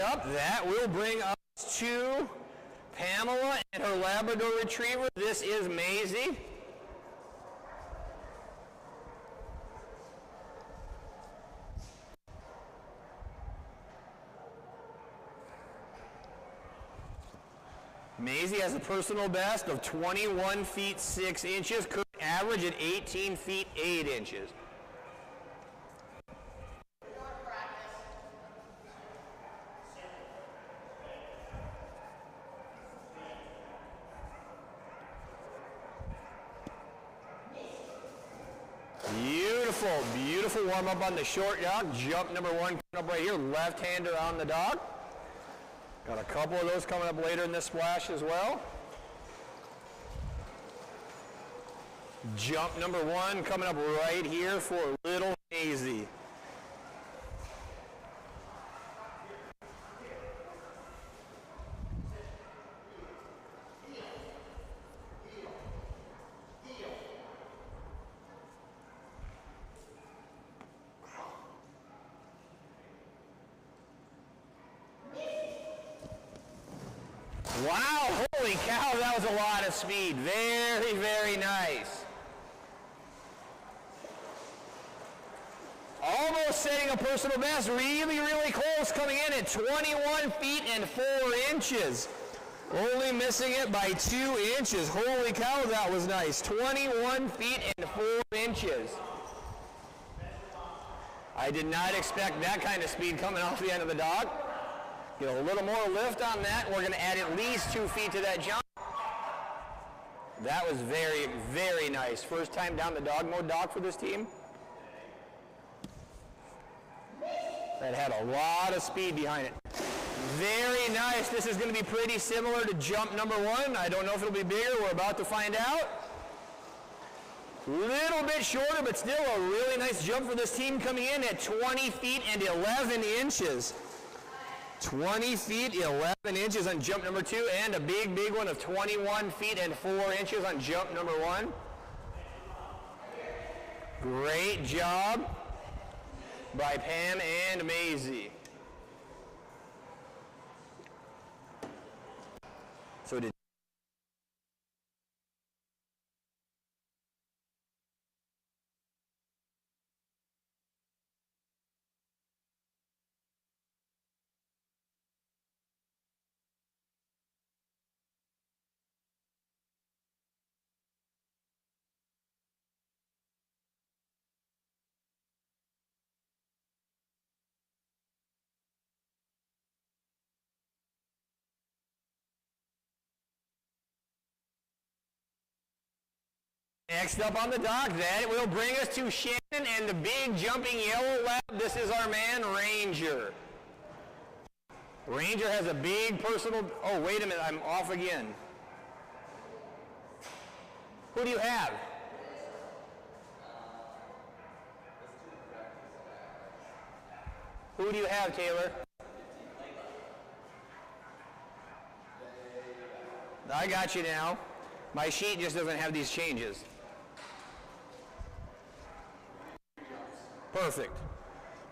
Up, that will bring us to Pamela and her Labrador Retriever. This is Maisie. Maisie has a personal best of 21 feet 6 inches, current average at 18 feet 8 inches. Beautiful, beautiful warm-up on the short dog. Jump number 1 coming up right here, left-hander on the dog. Got a couple of those coming up later in this splash as well. Jump number 1 coming up right here for little Maisie. Wow, holy cow, that was a lot of speed. Very, very nice. Almost setting a personal best. Really, really close, coming in at 21 feet and 4 inches. Only missing it by 2 inches. Holy cow, that was nice. 21 feet and 4 inches. I did not expect that kind of speed coming off the end of the dog. Get a little more lift on that. We're going to add at least 2 feet to that jump. That was very, very nice. First time down the Dogmode dock for this team. That had a lot of speed behind it. Very nice. This is going to be pretty similar to jump number 1. I don't know if it'll be bigger. We're about to find out. Little bit shorter, but still a really nice jump for this team, coming in at 20 feet and 11 inches. 20 feet, 11 inches on jump number 2, and a big, big one of 21 feet and 4 inches on jump number 1. Great job by Pam and Maisie. So did next up on the dock, that will bring us to Shannon and the big jumping yellow lab. This is our man, Ranger. Ranger has a big personal... Oh, wait a minute, I'm off again. Who do you have? Who do you have, Taylor? I got you now. My sheet just doesn't have these changes. Perfect.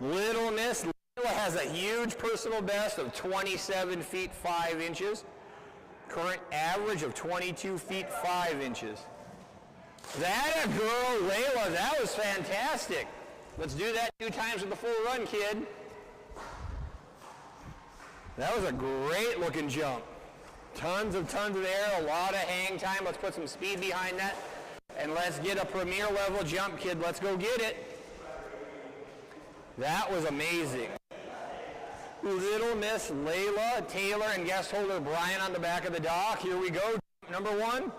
Little Miss Lila has a huge personal best of 27 feet 5 inches. Current average of 22 feet 5 inches. That a girl, Layla. That was fantastic. Let's do that 2 times with the full run, kid. That was a great looking jump. Tons of air, a lot of hang time. Let's put some speed behind that. And let's get a premier level jump, kid. Let's go get it. That was amazing. Little Miss Layla Taylor and guest holder Brian on the back of the dock. Here we go. Number 1.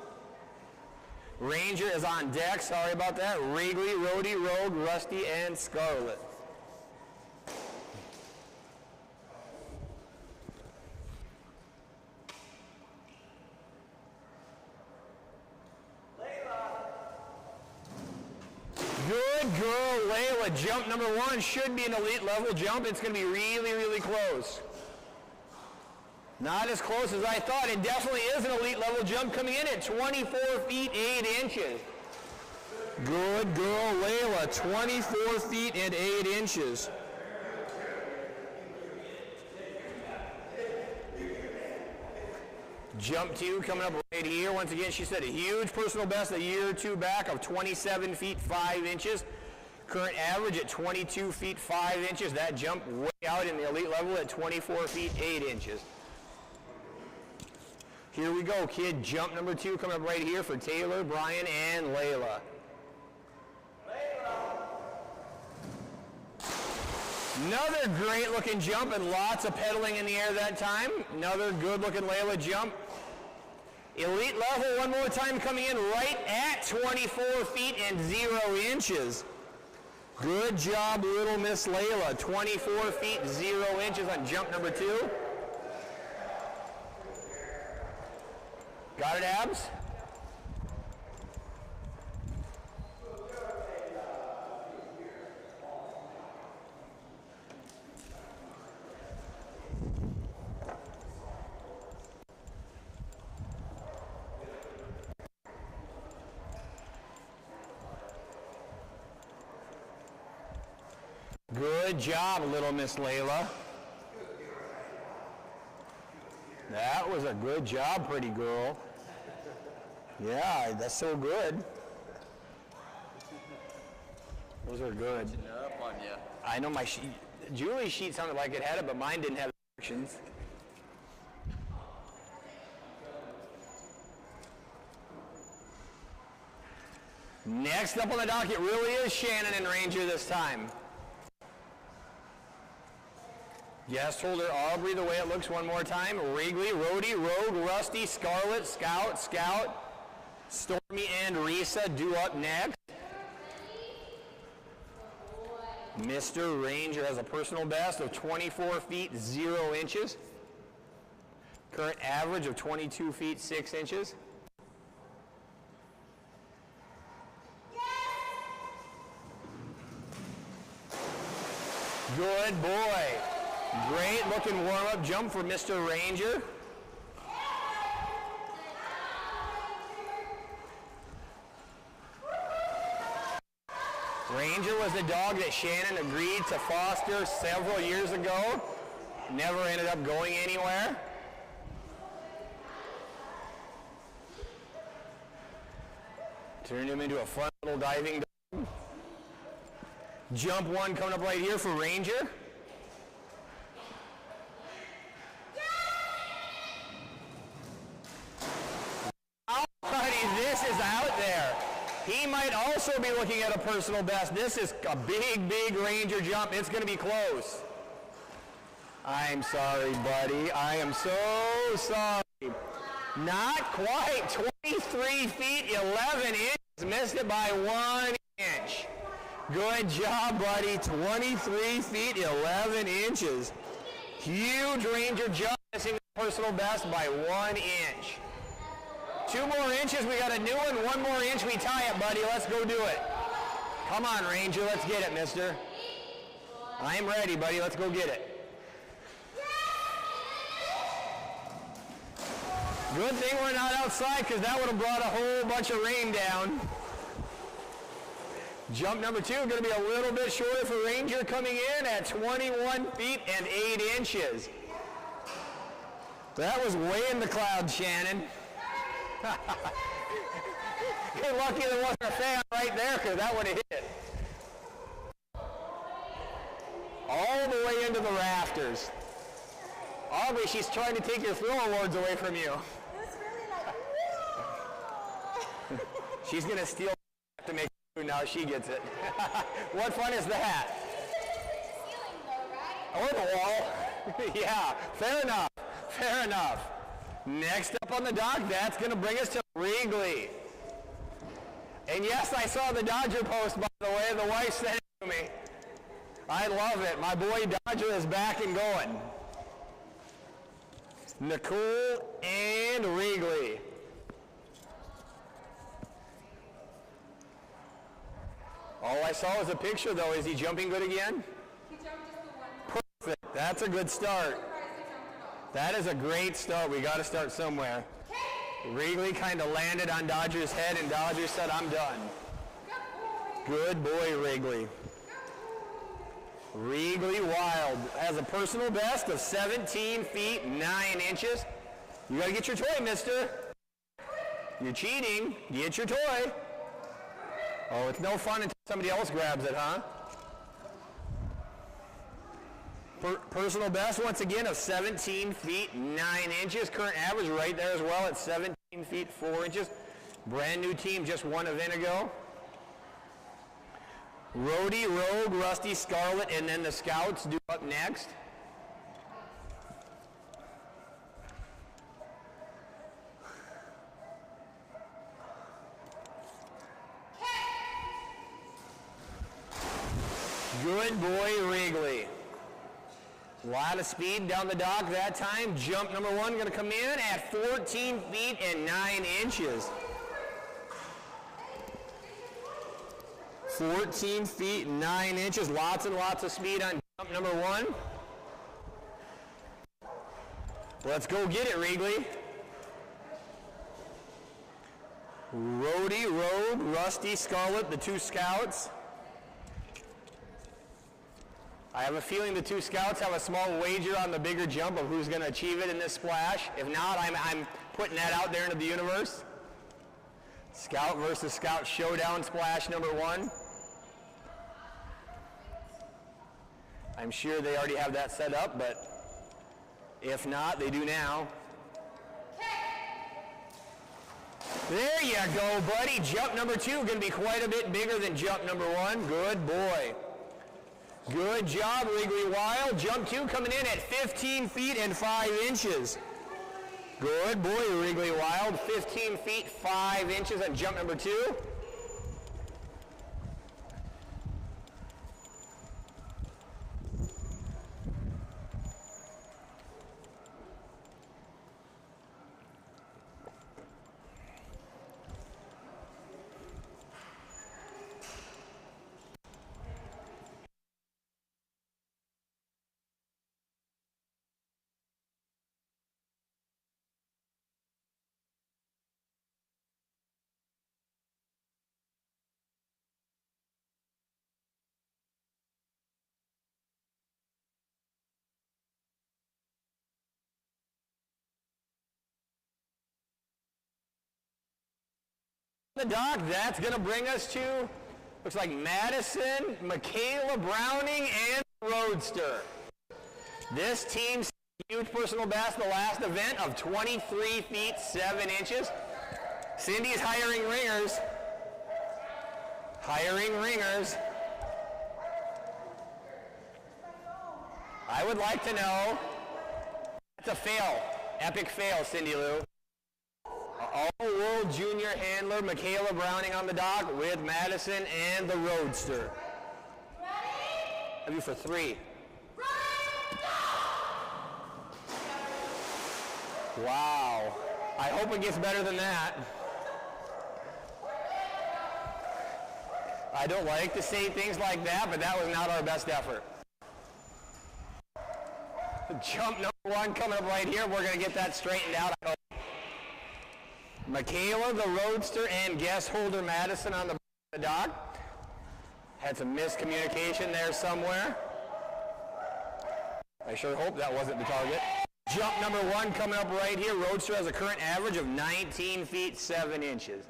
Ranger is on deck. Sorry about that. Wrigley, Rhodey, Rogue, Rusty, and Scarlet. Good girl, Layla. Jump number 1 should be an elite level jump. It's going to be really, really close. Not as close as I thought. It definitely is an elite level jump coming in at 24 feet 8 inches. Good girl, Layla. 24 feet and 8 inches. Jump 2 coming up right here. Once again, she set a huge personal best a year or 2 back of 27 feet 5 inches. Current average at 22 feet 5 inches. That jump way out in the elite level at 24 feet 8 inches. Here we go, kid. Jump number 2 coming up right here for Taylor, Brian, and Layla. Another great looking jump and lots of pedaling in the air that time. Another good looking Layla jump. Elite level one more time coming in right at 24 feet and 0 inches. Good job, little Miss Layla. 24 feet 0 inches on jump number 2. Got it, Abs? Good job, little Miss Layla. That was a good job, pretty girl. Yeah, that's so good. Those are good. Up on you. I know my sheet. Julie's sheet sounded like it had it, but mine didn't have instructions. Next up on the docket really is Shannon and Ranger this time. Guest holder Aubrey, the way it looks one more time. Wrigley, Rhodey, Rogue, Rusty, Scarlet, Scout, Stormy, and Risa due up next. Mr. Ranger has a personal best of 24 feet 0 inches. Current average of 22 feet 6 inches. Good boy. Great looking warm-up jump for Mr. Ranger. Ranger was the dog that Shannon agreed to foster several years ago. Never ended up going anywhere. Turned him into a fun little diving dog. Jump 1 coming up right here for Ranger. This is out there. He might also be looking at a personal best. This is a big, big Ranger jump. It's going to be close. I'm sorry, buddy. I am so sorry. Not quite. 23 feet 11 inches. Missed it by 1 inch. Good job, buddy. 23 feet 11 inches. Huge Ranger jump. Missing the personal best by 1 inch. 2 more inches, we got a new one. 1 more inch, we tie it, buddy. Let's go do it. Come on, Ranger, let's get it, mister. I'm ready, buddy. Let's go get it. Good thing we're not outside, because that would have brought a whole bunch of rain down. Jump number 2, going to be a little bit shorter for Ranger, coming in at 21 feet and 8 inches. That was way in the clouds, Shannon. You're lucky there wasn't a fan right there, because that would have hit. All the way into the rafters. Aubrey, she's trying to take your thrill awards away from you. It was really like, whoa. She's going to steal to make food now. She gets it. What fun is that? Ceiling though, right? Or the wall. Yeah, fair enough. Fair enough. Next up on the dock, that's going to bring us to Wrigley. And yes, I saw the Dodger post, by the way. The wife sent it to me. I love it. My boy Dodger is back and going. Nicole and Wrigley. All I saw was a picture, though. Is he jumping good again? He jumped just the one. Perfect. That's a good start. That is a great start. We got to start somewhere. Wrigley kind of landed on Dodger's head, and Dodger said, I'm done. Good boy, Wrigley. Wrigley Wild has a personal best of 17 feet 9 inches. You got to get your toy, mister. You're cheating. Get your toy. Oh, it's no fun until somebody else grabs it, huh? Personal best, once again, of 17 feet 9 inches. Current average right there as well at 17 feet 4 inches. Brand new team, just one event ago. Rhodey, Rogue, Rusty, Scarlet, and then the Scouts do up next. Good boy, Wrigley. A lot of speed down the dock that time. Jump number one going to come in at 14 feet and 9 inches. 14 feet and 9 inches. Lots and lots of speed on jump number one. Let's go get it, Wrigley. Rhodey, Rogue, Rusty, Scarlet, the two Scouts. I have a feeling the two Scouts have a small wager on the bigger jump of who's going to achieve it in this splash. If not, I'm putting that out there into the universe. Scout versus Scout showdown splash number one. I'm sure they already have that set up, but if not, they do now. There you go, buddy. Jump number two going to be quite a bit bigger than jump number one. Good boy. Good job, Wrigley Wild. Jump two coming in at 15 feet and 5 inches. Good boy, Wrigley Wild. 15 feet 5 inches on jump number two. The dock, that's going to bring us to, looks like Madison, Michaela Browning, and Roadster. This team's huge personal best the last event of 23 feet 7 inches. Cindy's hiring ringers. Hiring ringers. I would like to know. It's a fail. Epic fail, Cindy Lou. All-World Junior Handler Michaela Browning on the dock with Madison and the Roadster. Have you for three. Wow. I hope it gets better than that. I don't like to say things like that, but that was not our best effort. Jump number one coming up right here. We're going to get that straightened out, I hope. Michaela, the Roadster, and guest holder Madison on the dock. Had some miscommunication there somewhere. I sure hope that wasn't the target. Jump number one coming up right here. Roadster has a current average of 19 feet 7 inches.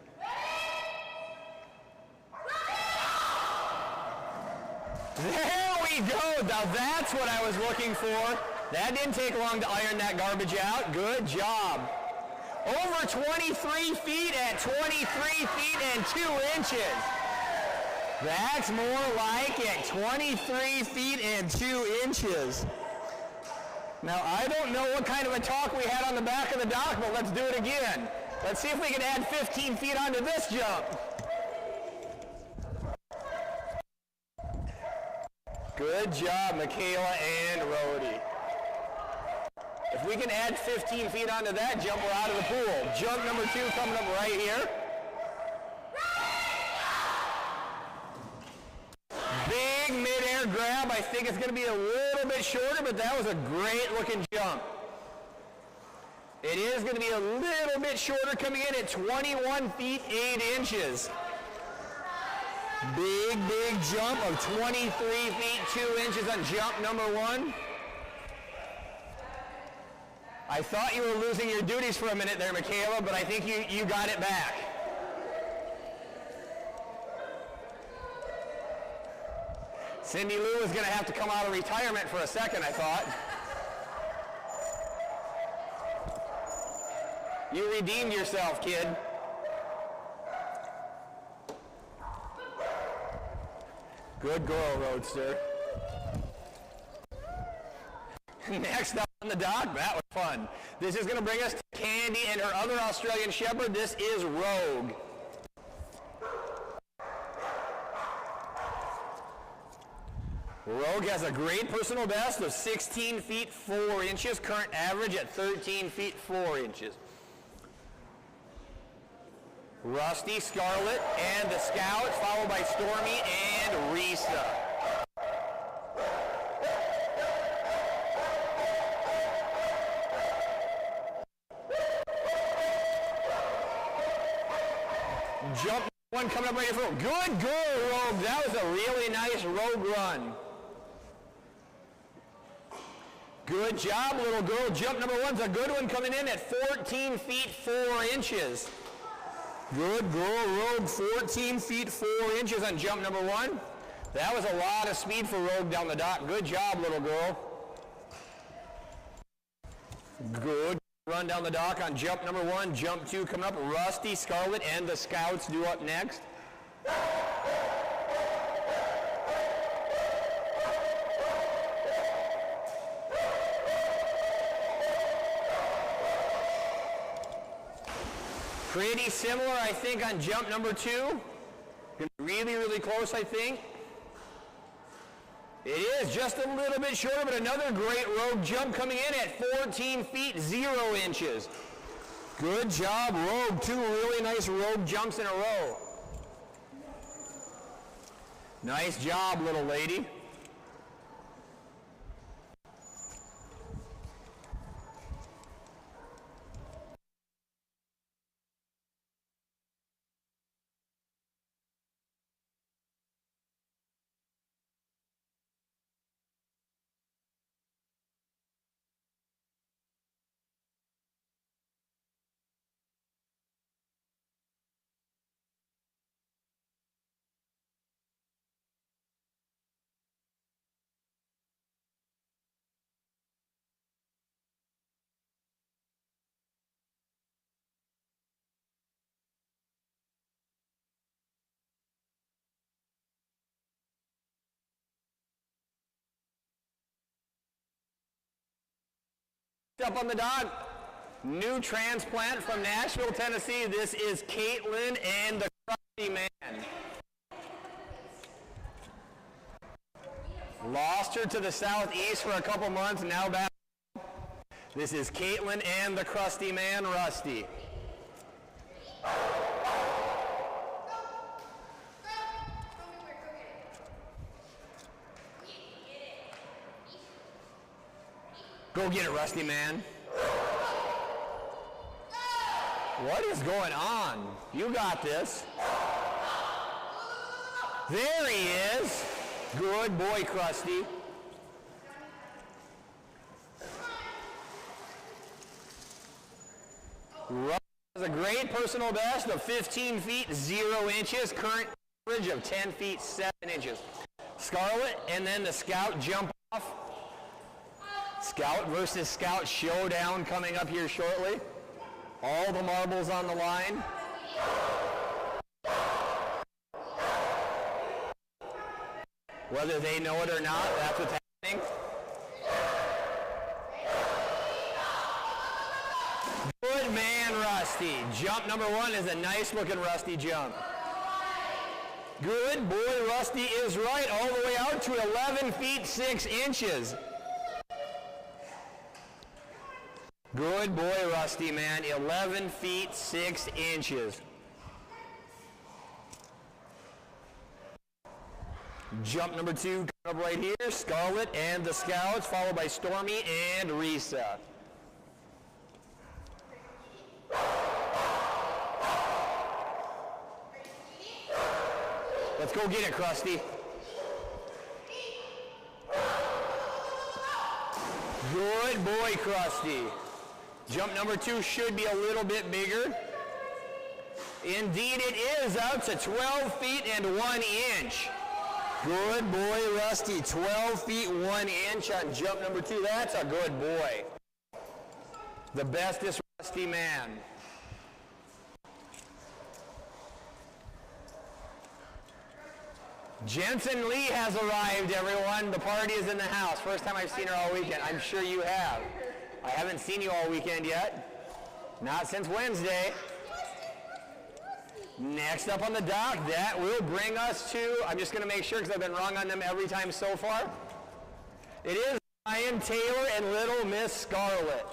There we go. Now that's what I was looking for. That didn't take long to iron that garbage out. Good job. Over 23 feet at 23 feet and 2 inches. That's more like it, 23 feet and 2 inches. Now, I don't know what kind of a talk we had on the back of the dock, but let's do it again. Let's see if we can add 15 feet onto this jump. Good job, Michaela and Rhodey. If we can add 15 feet onto that jump, we're out of the pool. Jump number 2 coming up right here. Big mid-air grab. I think it's going to be a little bit shorter, but that was a great looking jump. It is going to be a little bit shorter, coming in at 21 feet 8 inches. Big jump of 23 feet 2 inches on jump number 1. I thought you were losing your duties for a minute there, Michaela, but I think you got it back. Cindy Lou is going to have to come out of retirement for a second, I thought. You redeemed yourself, kid. Good girl, Roadster. Next up on the dock, that was fun. This is going to bring us to Candy and her other Australian Shepherd. This is Rogue. Rogue has a great personal best of 16 feet 4 inches, current average at 13 feet 4 inches. Rusty, Scarlet, and the Scout, followed by Stormy and Risa. Jump 1 coming up right here. Good girl, Rogue. That was a really nice Rogue run. Good job, little girl. Jump number 1's a good one, coming in at 14 feet 4 inches. Good girl, Rogue. 14 feet 4 inches on jump number 1. That was a lot of speed for Rogue down the dock. Good job, little girl. Good run down the dock on jump number 1. Jump 2 coming up. Rusty, Scarlet, and the Scouts due up next. Pretty similar, I think, on jump number 2. Really, really close, I think. It is just a little bit shorter, but another great Rogue jump coming in at 14 feet 0 inches. Good job, Rogue. 2 really nice Rogue jumps in a row. Nice job, little lady. Up on the dock, new transplant from Nashville, Tennessee. This is Caitlin and the Crusty Man. Lost her to the southeast for a couple months, now back. This is Caitlin and the Crusty Man, Rusty. Go get it, Rusty Man. What is going on? You got this. There he is. Good boy, Krusty. Rusty has a great personal best of 15 feet 0 inches, current average of 10 feet 7 inches. Scarlet and then the Scout jump off. Scout versus Scout showdown coming up here shortly. All the marbles on the line. Whether they know it or not, that's what's happening. Good man, Rusty. Jump number 1 is a nice looking Rusty jump. Good boy, Rusty is right, all the way out to 11 feet 6 inches. Good boy, Rusty, man. 11 feet 6 inches. Jump number 2 coming up right here. Scarlett and the Scouts, followed by Stormy and Risa. Let's go get it, Krusty. Good boy, Krusty. Jump number 2 should be a little bit bigger. Indeed it is, out to 12 feet and 1 inch. Good boy, Rusty. 12 feet 1 inch on jump number 2. That's a good boy. The bestest Rusty man. Jensen Lee has arrived, everyone. The party is in the house. First time I've seen her all weekend. I'm sure you have. I haven't seen you all weekend yet. Not since Wednesday. Next up on the dock, that will bring us to, I'm just going to make sure because I've been wrong on them every time so far. It is Ryan Taylor and Little Miss Scarlett.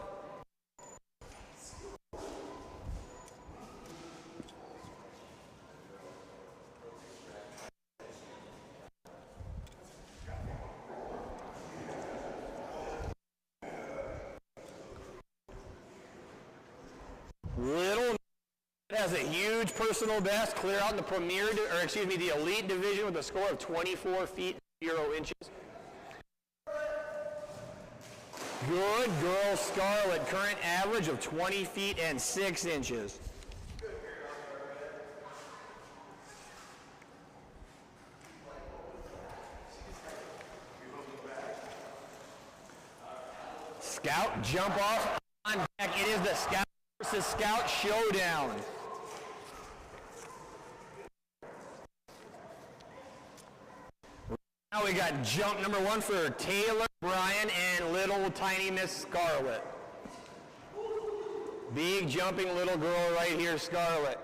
Little has a huge personal best, clear out in the the elite division with a score of 24 feet 0 inches. Good girl, Scarlett, current average of 20 feet and 6 inches. Scout jump off on deck. It is the Scout versus Scout showdown. Now we got jump number 1 for Taylor, Brian, and little tiny Miss Scarlett. Big jumping little girl right here, Scarlett.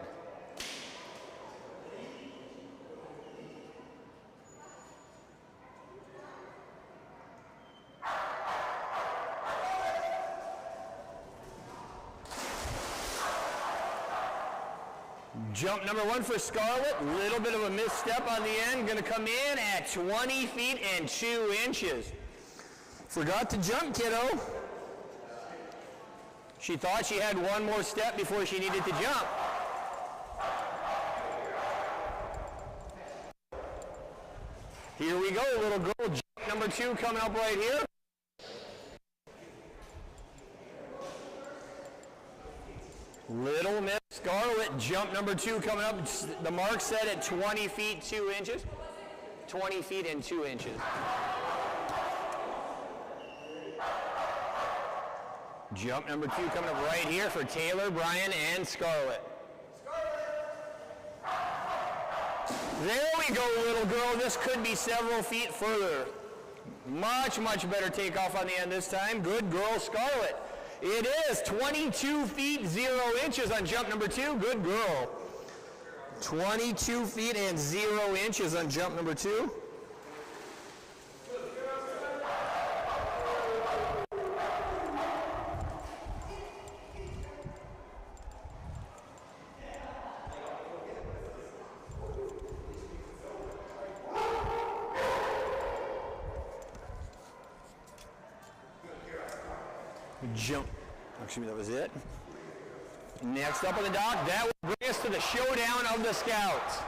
Jump number 1 for Scarlett, little bit of a misstep on the end, going to come in at 20 feet and 2 inches. Forgot to jump, kiddo. She thought she had one more step before she needed to jump. Here we go, little girl, jump number 2 coming up right here. Little Miss Scarlett, jump number 2 coming up. The mark set at 20 feet 2 inches. 20 feet and 2 inches. Jump number 2 coming up right here for Taylor, Brian, and Scarlett. There we go, little girl. This could be several feet further. Much, much better takeoff on the end this time. Good girl, Scarlett. It is 22 feet 0 inches on jump number 2. Good girl. 22 feet and 0 inches on jump number 2. Jump. Excuse me, that was it. Next up on the dock, that will bring us to the showdown of the Scouts.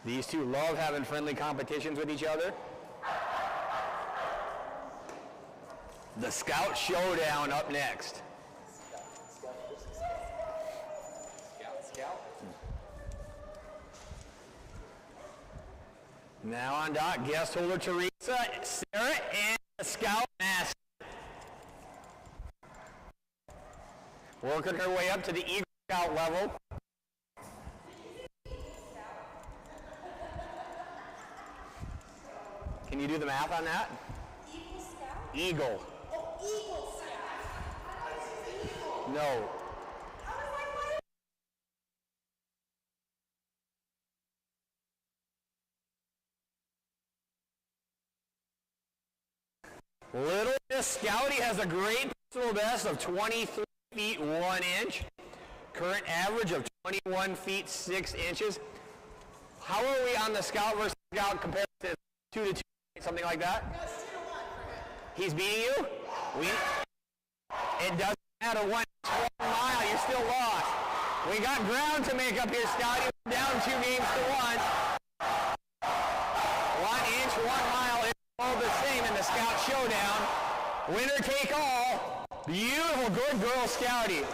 These two love having friendly competitions with each other. The Scout showdown up next. Now on dock, guest holder Teresa, Sarah, and the Scout Master. Working her way up to the Eagle Scout level. Can you do the math on that? Eagle Scout? Eagle. Oh, Eagle Scout. Eagle. No. I was like, what? Little Miss Scouty has a great personal best of 23 feet 1 inch. Current average of 21 feet 6 inches. How are we on the Scout versus Scout compared to 2 to 2, something like that? No, it's 2 to 1 for him. He's beating you? It doesn't matter. 1 mile, you're still lost. We got ground to make up here, Scouty. We're down 2 games to 1. 1 inch, 1 mile is all the same in the Scout Showdown. Winner take all. Beautiful, good girl, Scouty.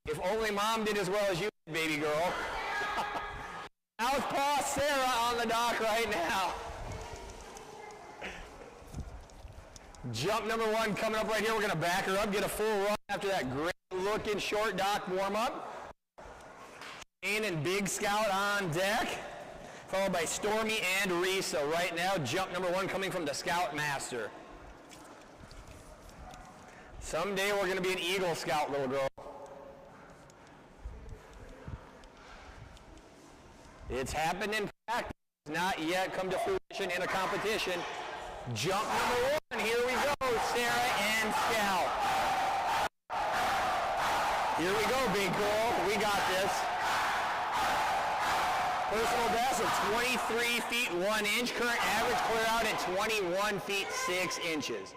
If only Mom did as well as you did, baby girl. Southpaw Sarah on the dock right now. Jump number 1 coming up right here. We're going to back her up, get a full run after that great looking short dock warm-up. Shane and Big Scout on deck, followed by Stormy and Risa right now. Jump number 1 coming from the Scout Master. Someday we're going to be an Eagle Scout, little girl. It's happened in practice, not yet come to fruition in a competition. Jump number 1, here we go, Sarah and Scout. Here we go, big girl, we got this. Personal best of 23 feet 1 inch, current average clear out at 21 feet 6 inches.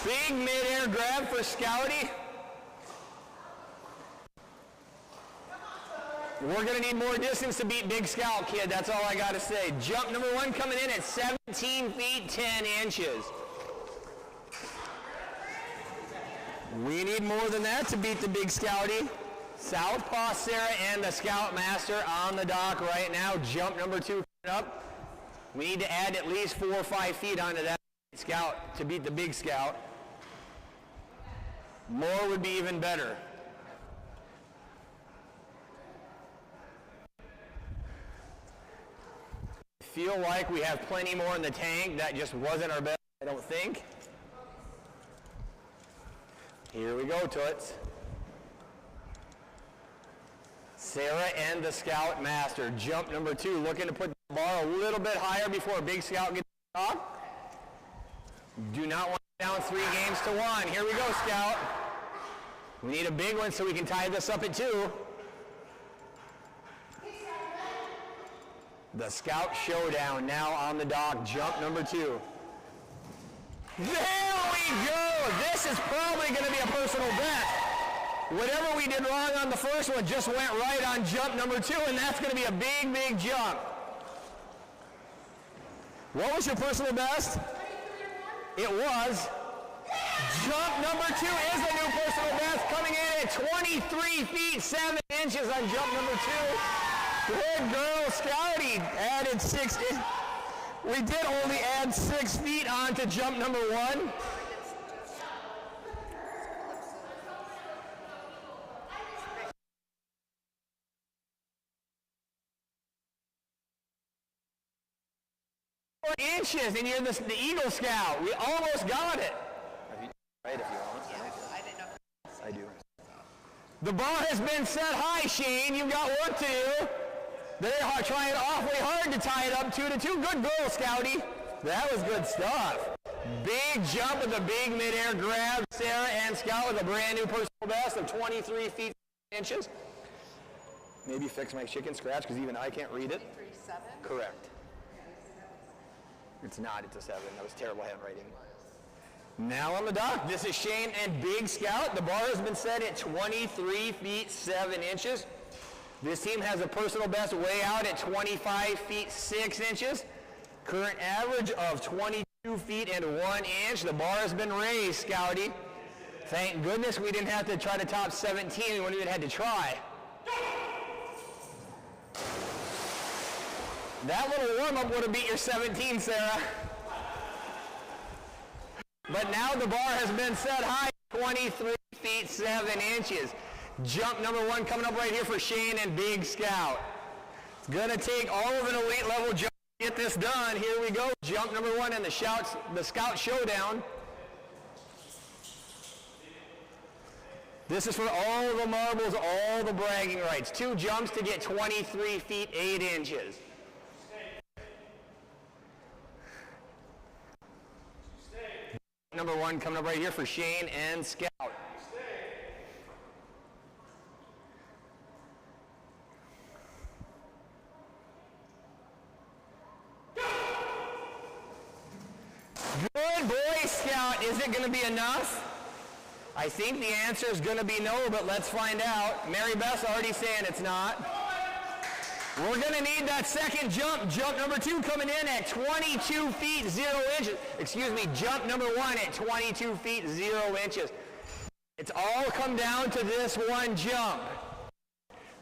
Big mid-air grab for Scouty. We're going to need more distance to beat Big Scout, kid. That's all I got to say. Jump number 1 coming in at 17 feet 10 inches. We need more than that to beat the Big Scouty. Southpaw Sarah and the Scout Master on the dock right now. Jump number 2 coming up. We need to add at least 4 or 5 feet onto that Scout to beat the Big Scout. More would be even better. Feel like we have plenty more in the tank. That just wasn't our best, I don't think. Here we go, Toots. Sarah and the Scout Master. Jump number 2, looking to put the bar a little bit higher before Big Scout gets off. Do not want to down 3 games to 1. Here we go, Scout. We need a big one so we can tie this up at 2. The Scout Showdown now on the dock. Jump number 2. There we go. This is probably going to be a personal best. Whatever we did wrong on the first one just went right on jump number 2, and that's going to be a big, big jump. What was your personal best? It was. Jump number 2 is a new personal best, coming in at 23 feet 7 inches on jump number 2. Good girl, Scouty. Added 6. We did only add 6 feet onto jump number 1. Inches, and you're the Eagle Scout. We almost got it. Right, if you want. I didn't know. I do. The bar has been set high, Shane. You've got work to do. They're trying awfully hard to tie it up 2 to 2. Good goal, Scouty. That was good stuff. Big jump with a big midair grab. Sarah and Scout with a brand new personal best of 23 feet 7 inches. Maybe fix my chicken scratch because even I can't read it. 3-7? Correct. It's not, it's a 7. That was terrible handwriting. Now on the dock, this is Shane and Big Scout. The bar has been set at 23 feet 7 inches. This team has a personal best way out at 25 feet 6 inches. Current average of 22 feet and 1 inch. The bar has been raised, Scouty. Thank goodness we didn't have to try to top 17. We wouldn't even had to try. That little warm-up would have beat your 17, Sarah. But now the bar has been set high, 23 feet 7 inches. Jump number 1 coming up right here for Shane and Big Scout. It's going to take all of an elite level jump to get this done. Here we go. Jump number 1 in the Scout Showdown. This is for all the marbles, all the bragging rights. 2 jumps to get 23 feet 8 inches. Number 1 coming up right here for Shane and Scout. Good boy, Scout. Is it going to be enough? I think the answer is going to be no, but let's find out. Mary Beth's already saying it's not. We're going to need that second jump. Jump number 2 coming in at 22 feet 0 inches. Excuse me, jump number 1 at 22 feet 0 inches. It's all come down to this one jump.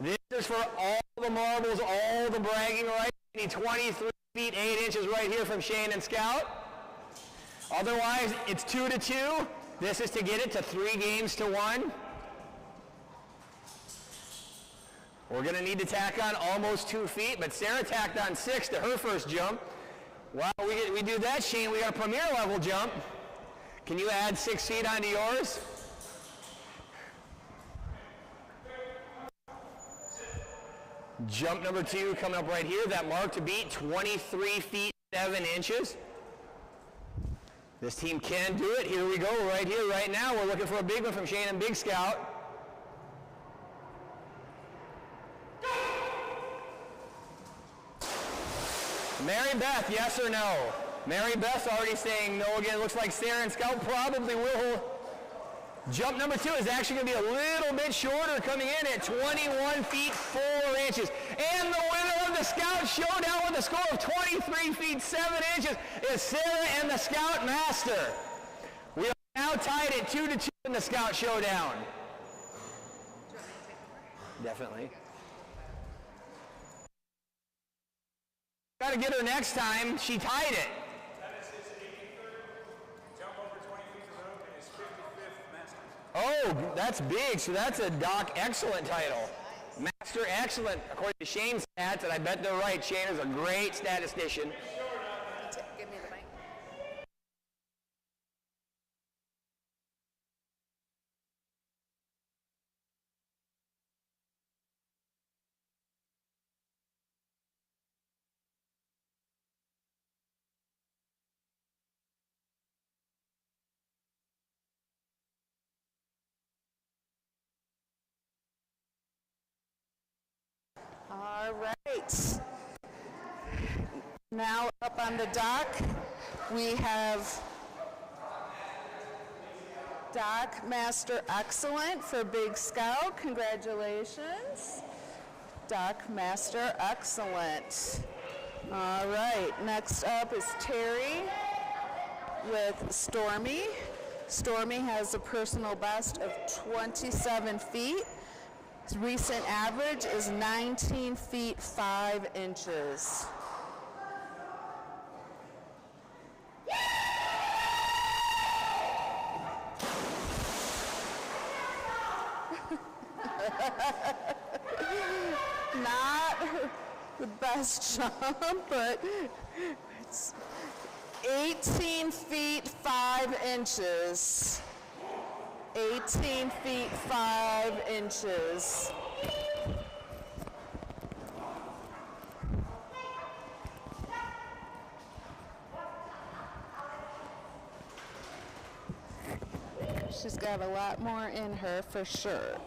This is for all the marbles, all the bragging rights. We need 23 feet 8 inches right here from Shane and Scout. Otherwise, it's 2-2. This is to get it to 3 games to 1. We're going to need to tack on almost 2 feet, but Sarah tacked on 6 to her first jump. While we do that, Shane, we got a premier level jump. Can you add 6 feet onto yours? Jump number 2 coming up right here. That mark to beat, 23 feet 7 inches. This team can do it. Here we go, right here, right now. We're looking for a big one from Shane and Big Scout. Mary Beth, yes or no? Mary Beth's already saying no again. Looks like Sarah and Scout probably will. Jump number 2 is actually going to be a little bit shorter, coming in at 21 feet 4 inches. And the winner of the Scout Showdown with a score of 23 feet 7 inches is Sarah and the Scout Master. We are now tied at 2-2 in the Scout Showdown. Definitely. Got to get her next time. She tied it. That is his 83rd jump over 20 feet of rope and his 55th Masters. Oh, that's big. So that's a Doc Excellent title. Master Excellent, according to Shane's stats, and I bet they're right. Shane is a great statistician. Give me the mic. All right. Now up on the dock, we have Doc Master Excellent for Big Scout. Congratulations. Doc Master Excellent. All right. Next up is Terry with Stormy. Stormy has a personal best of 27 feet. His recent average is 19 feet 5 inches. Not the best jump, but it's 18 feet 5 inches. 18 feet 5 inches. She's got a lot more in her for sure.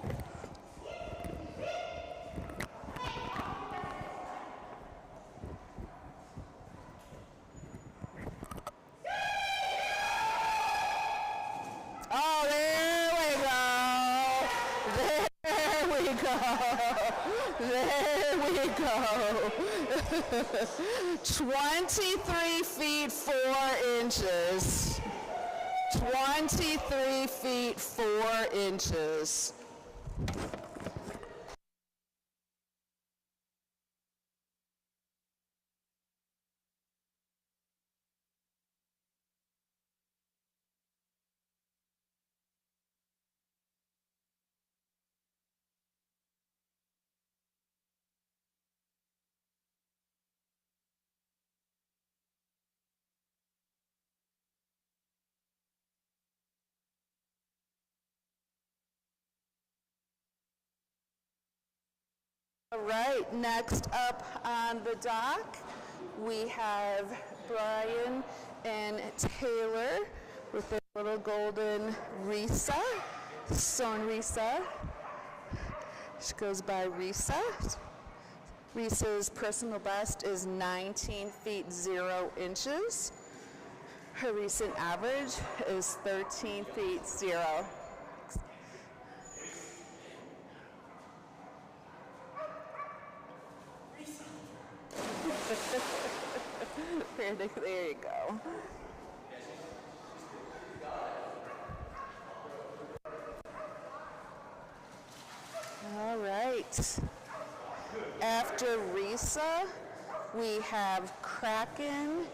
Oh, there we go. There we go. There we go. 23 feet 4 inches. 23 feet 4 inches. All right, next up on the dock, we have Brian and Taylor with their little golden Risa, Son Risa. She goes by Risa. Risa's personal best is 19 feet 0 inches. Her recent average is 13 feet 0. There you go. All right. After Risa, we have Kraken,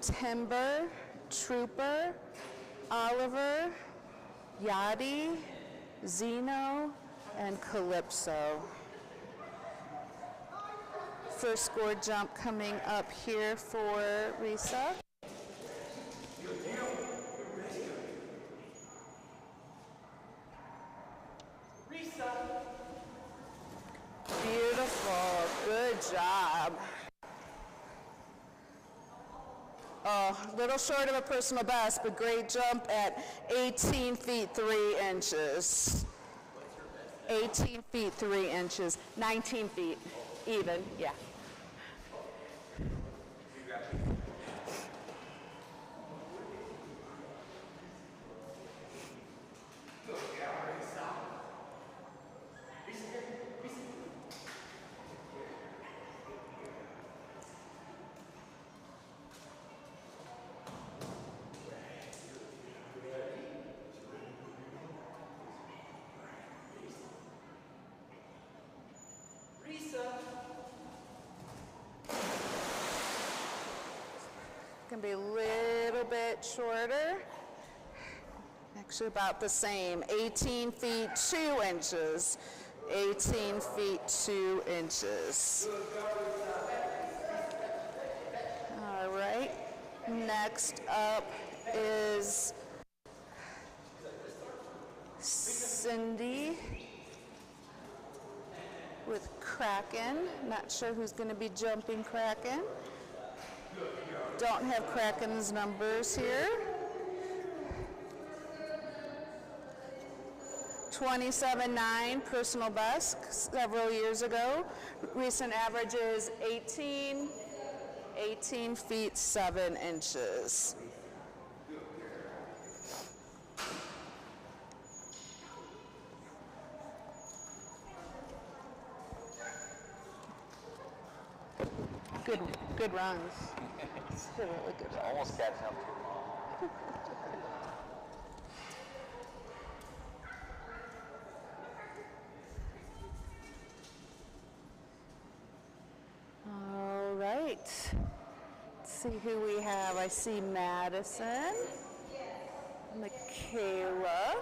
Timber, Trooper, Oliver, Yachty, Zeno, and Calypso. First score jump coming up here for Risa. Beautiful, good job. Oh, a little short of a personal best, but great jump at 18 feet 3 inches. 18 feet 3 inches, 19 feet even, yeah. Gonna be a little bit shorter. Actually about the same, 18 feet 2 inches. 18 feet 2 inches. All right, next up is Cindy with Kraken. Not sure who's going to be jumping Kraken. Don't have Kraken's numbers here. 27.9 personal best several years ago. Recent average is 18 feet 7 inches. Good runs. Really good runs. Almost catching up. All right. Let's see who we have. I see Madison, Michaela.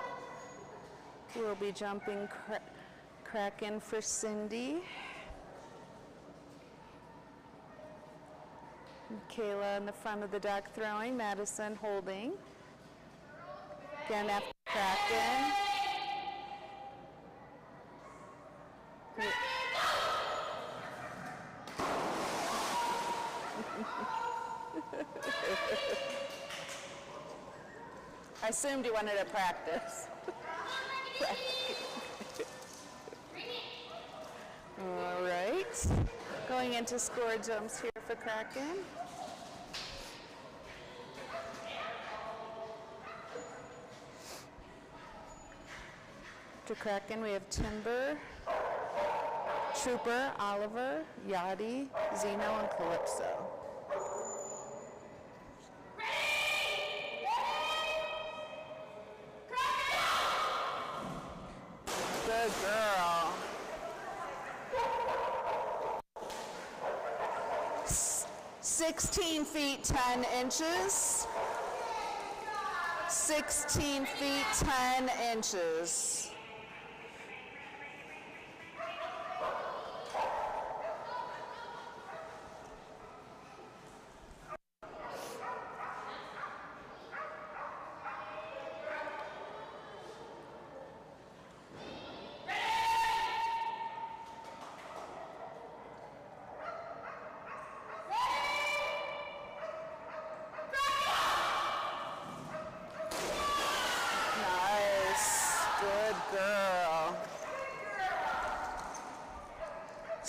We'll be jumping Kraken for Cindy. Michaela in the front of the deck throwing, Madison holding. Again after Kraken. I assumed you wanted to practice. All right. Going into score jumps here for Kraken. To Kraken, we have Timber, Trooper, Oliver, Yachty, Zeno, and Calypso. Good girl. 16 feet 10 inches. 16 feet 10 inches.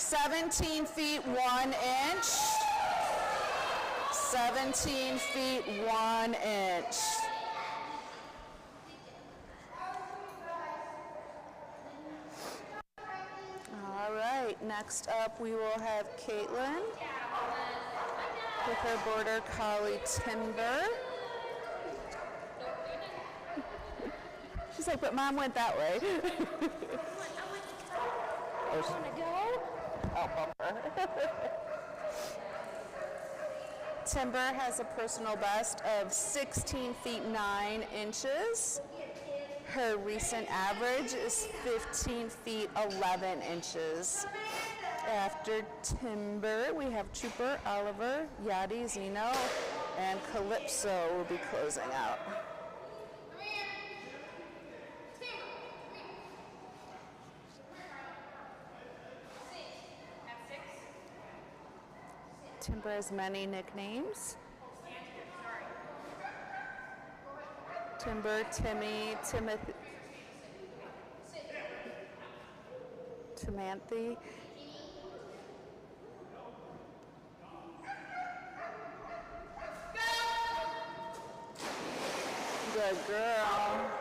17 feet 1 inch. 17 feet 1 inch. All right, next up we will have Caitlin with her Border Collie Timber. She's like, but Mom went that way. Oh, she wanna go? Oh, bumper. Timber has a personal best of 16 feet 9 inches. Her recent average is 15 feet 11 inches. After Timber, we have Trooper, Oliver, Yachty, Zeno, and Calypso will be closing out. Timber has many nicknames. Timber, Timmy, Timothy, Timanthe. Good girl.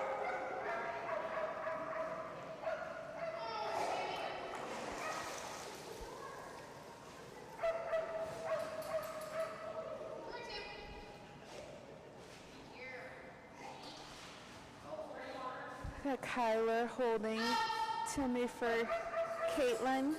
Got Kyler holding Timmy for Caitlin.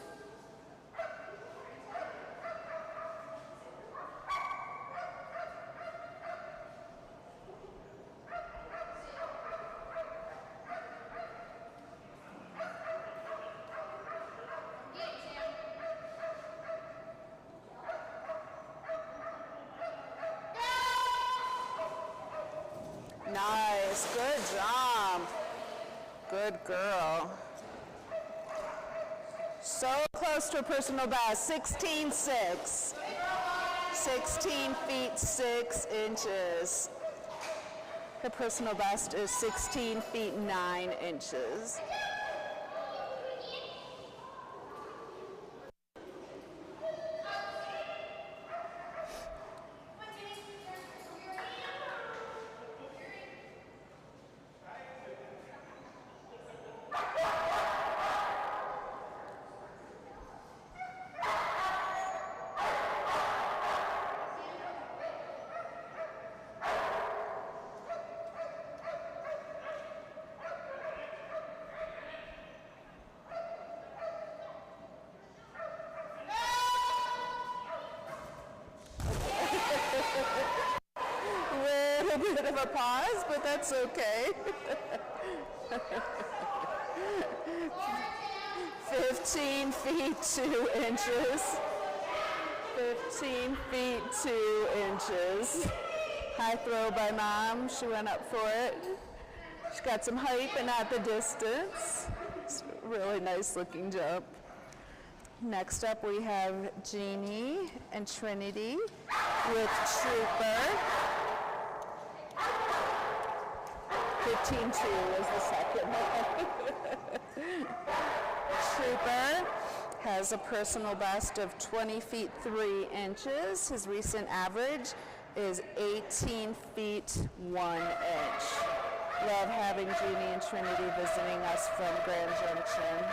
Nice, good job. Good girl. So close to a personal best, 16.6. 16 feet 6 inches. Her personal best is 16 feet 9 inches. Bit of a pause, but that's okay. 15 feet 2 inches. 15 feet 2 inches. High throw by Mom. She went up for it. She got some height, but not the distance. It's a really nice looking jump. Next up we have Jeannie and Trinity with Trooper. 15-2 was the second one. Trooper has a personal best of 20 feet 3 inches. His recent average is 18 feet 1 inch. Love having Jeannie and Trinity visiting us from Grand Junction.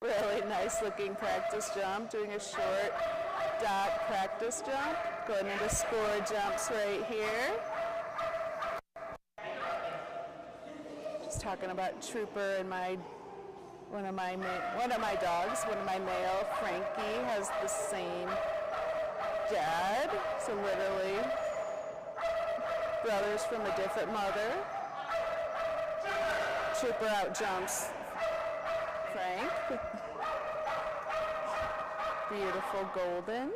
Really nice looking practice jump, doing a short dot practice jump, going into score jumps right here. Just talking about Trooper and one of my dogs, one of my male, Frankie, has the same dad. So literally brothers from a different mother. Trooper outjumps Frank. Beautiful golden.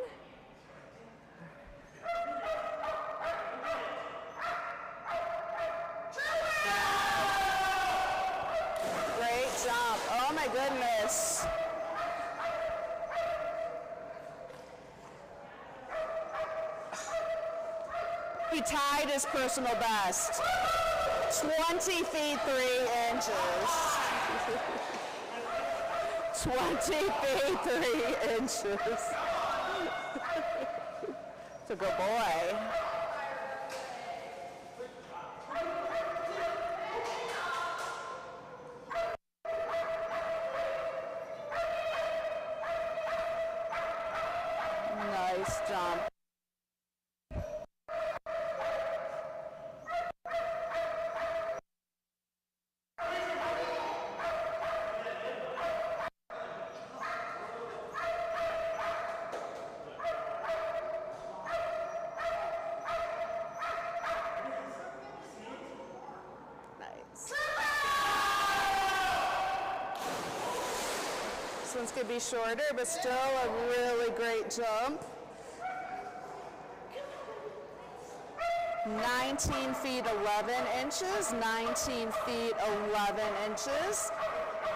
Great jump. Oh my goodness. He tied his personal best. 20 feet 3 inches. 20 feet 3 inches. It's a good boy. Nice jump. This one's going to be shorter, but still a really great jump. 19 feet 11 inches, 19 feet 11 inches.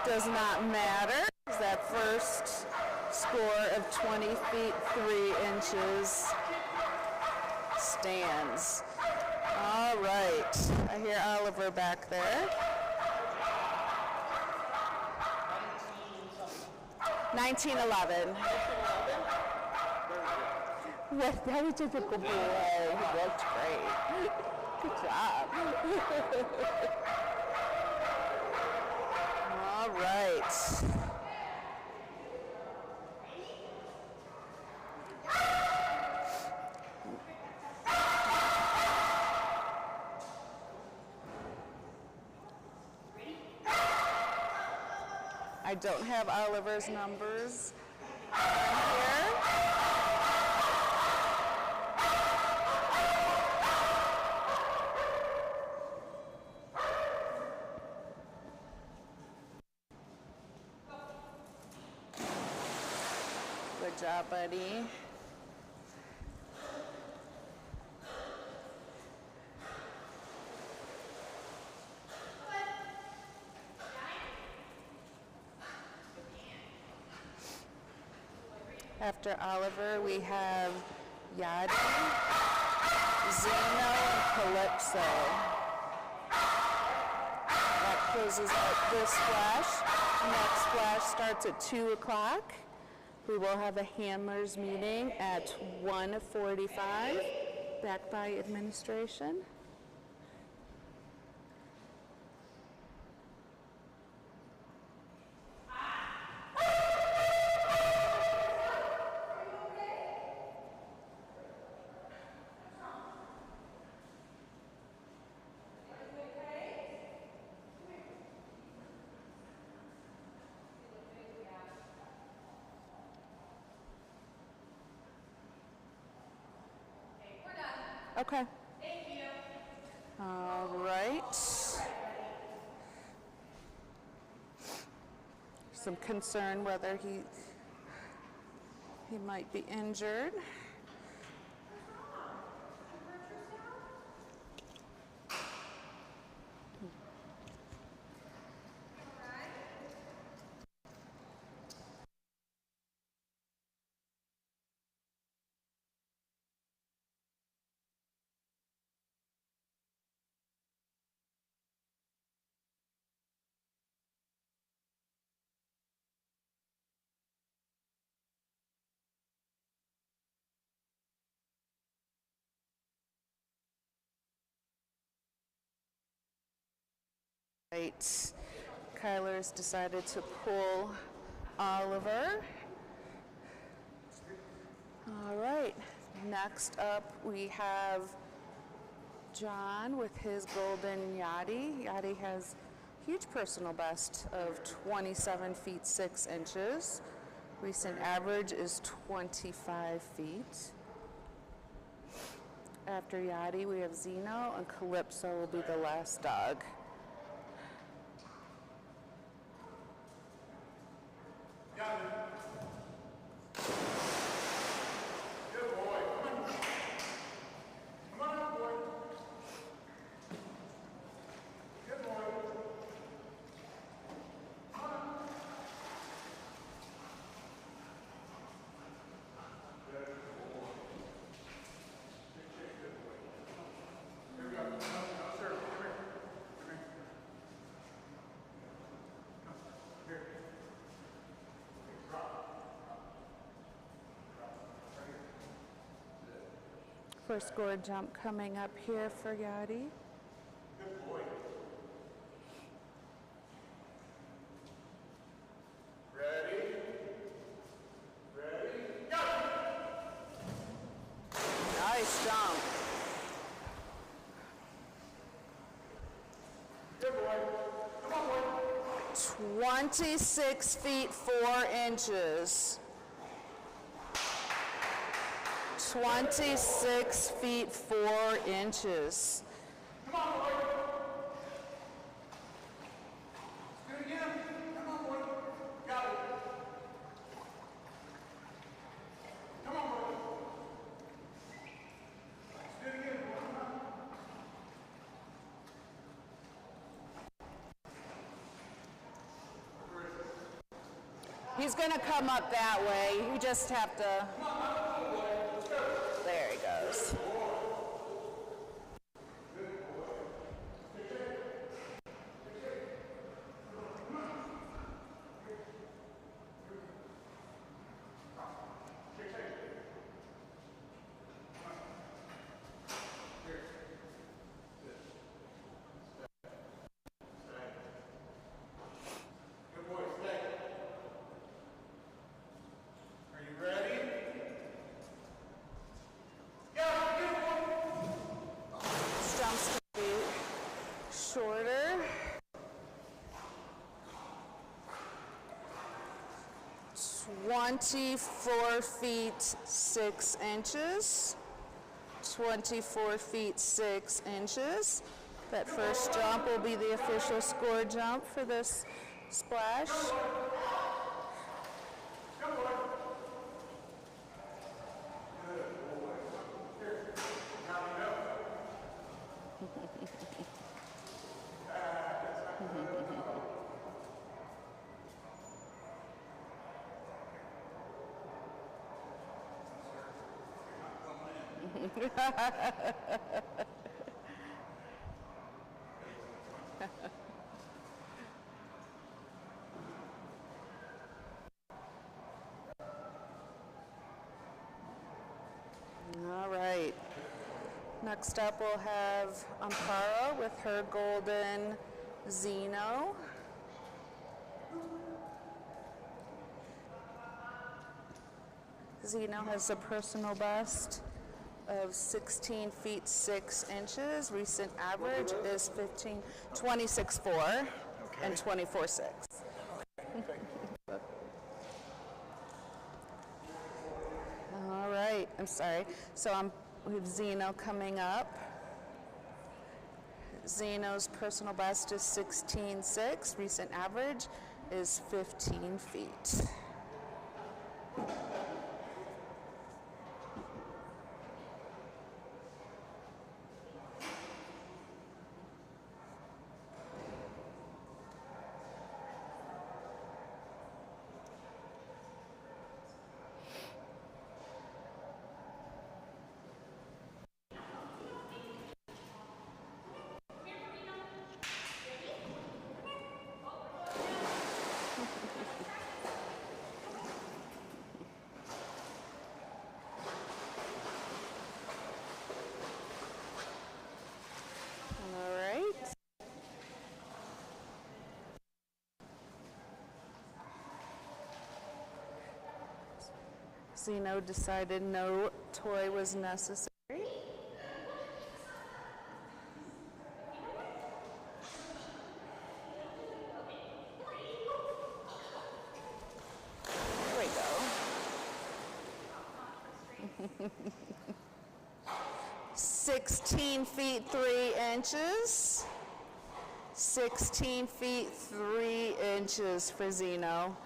Does not matter. That first score of 20 feet 3 inches stands. All right. I hear Oliver back there. 1911. That was just a good boy. He looked great. Good job. All right. I don't have Oliver's numbers here. Good job, buddy. After Oliver, we have Yadi, Zeno, and Calypso. That closes out this splash. Next splash starts at 2 o'clock. We will have a handlers meeting at 1:45, back by administration. Okay. Thank you. All right. Some concern whether he might be injured. Right. Kyler's decided to pull Oliver. All right. Next up, we have John with his golden Yachty. Yachty has huge personal best of 27 feet 6 inches. Recent average is 25 feet. After Yachty, we have Zeno, and Calypso will be the last dog. Good boy. Come on, boy. Good boy. First score jump coming up here for Yachty. Good boy. Ready? Ready? Go! Nice jump. Good boy. Come on, boy. 26 feet 4 inches. 26 feet 4 inches. Come on, boy. Do it again. Come on, boy. Got it. Come on, boy. Do it again. He's going to come up that way. You just have to. There he goes. Good boy. Stay. Are you ready? Go! Good boy. This jump's going to be shorter. 24 feet 6 inches. 24 feet 6 inches. That first jump will be the official score jump for this splash. All right. Next up, we'll have Amparo with her golden Zeno. Zeno has a personal best of 16 feet 6 inches. Recent average is 26.4 and 24.6. All right, I'm sorry. So we have Zeno coming up. Zeno's personal best is 16.6. Recent average is 15 feet. All right. Zeno decided no toy was necessary. 16 feet 3 inches. 16 feet 3 inches for Zeno.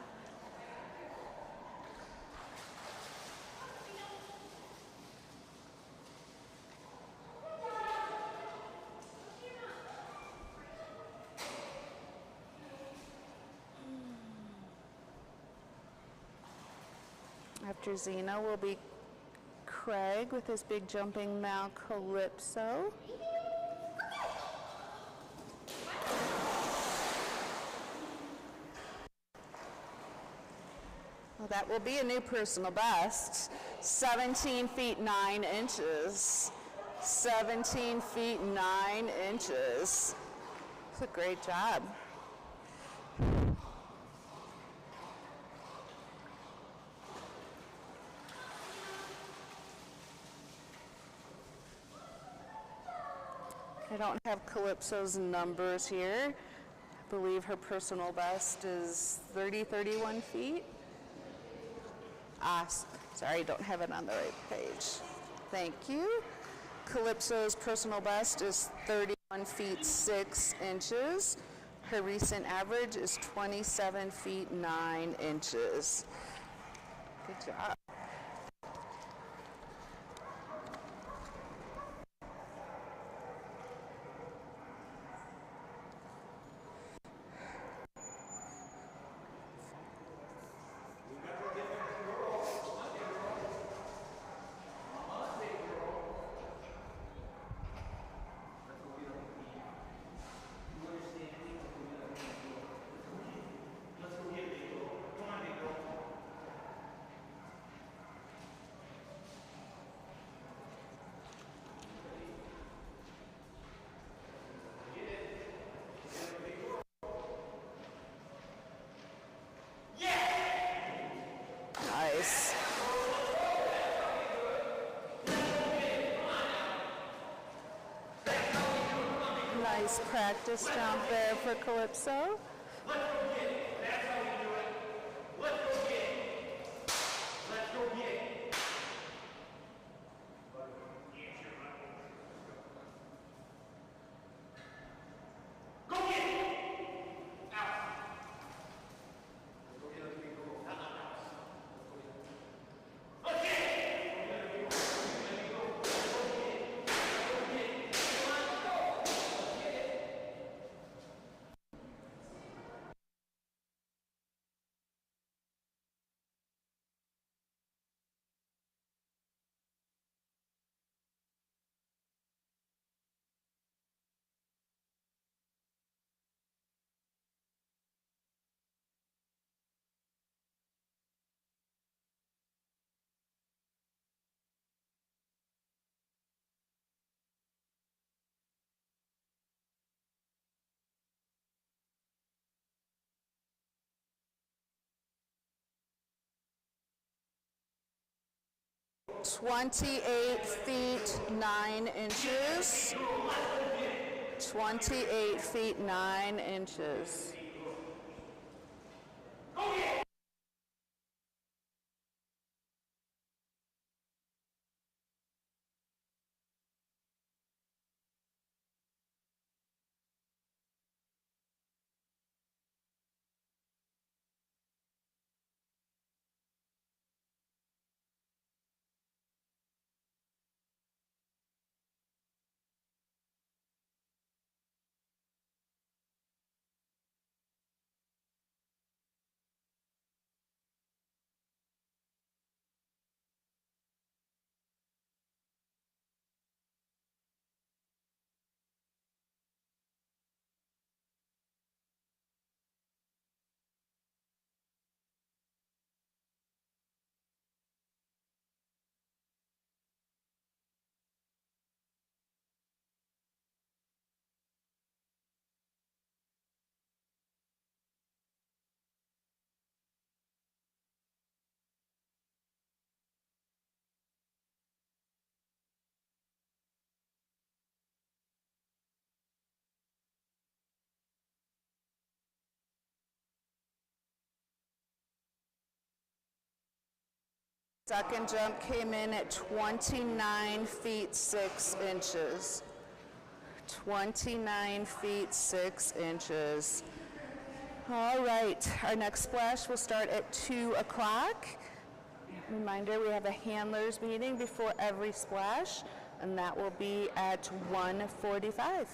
After Zeno will be Craig with his big jumping mount Calypso. Well, that will be a new personal best. 17 feet 9 inches. 17 feet 9 inches. That's a great job. I don't have Calypso's numbers here. I believe her personal best is 31 feet. Sorry, I don't have it on the right page. Thank you. Calypso's personal best is 31 feet 6 inches. Her recent average is 27 feet 9 inches. Good job. Nice. Nice practice jump there for Calypso. "28 feet 9 inches. 28 feet 9 inches. Second jump came in at 29 feet 6 inches. 29 feet 6 inches. All right, our next splash will start at 2 o'clock. Reminder, we have a handlers meeting before every splash, and that will be at 1:45.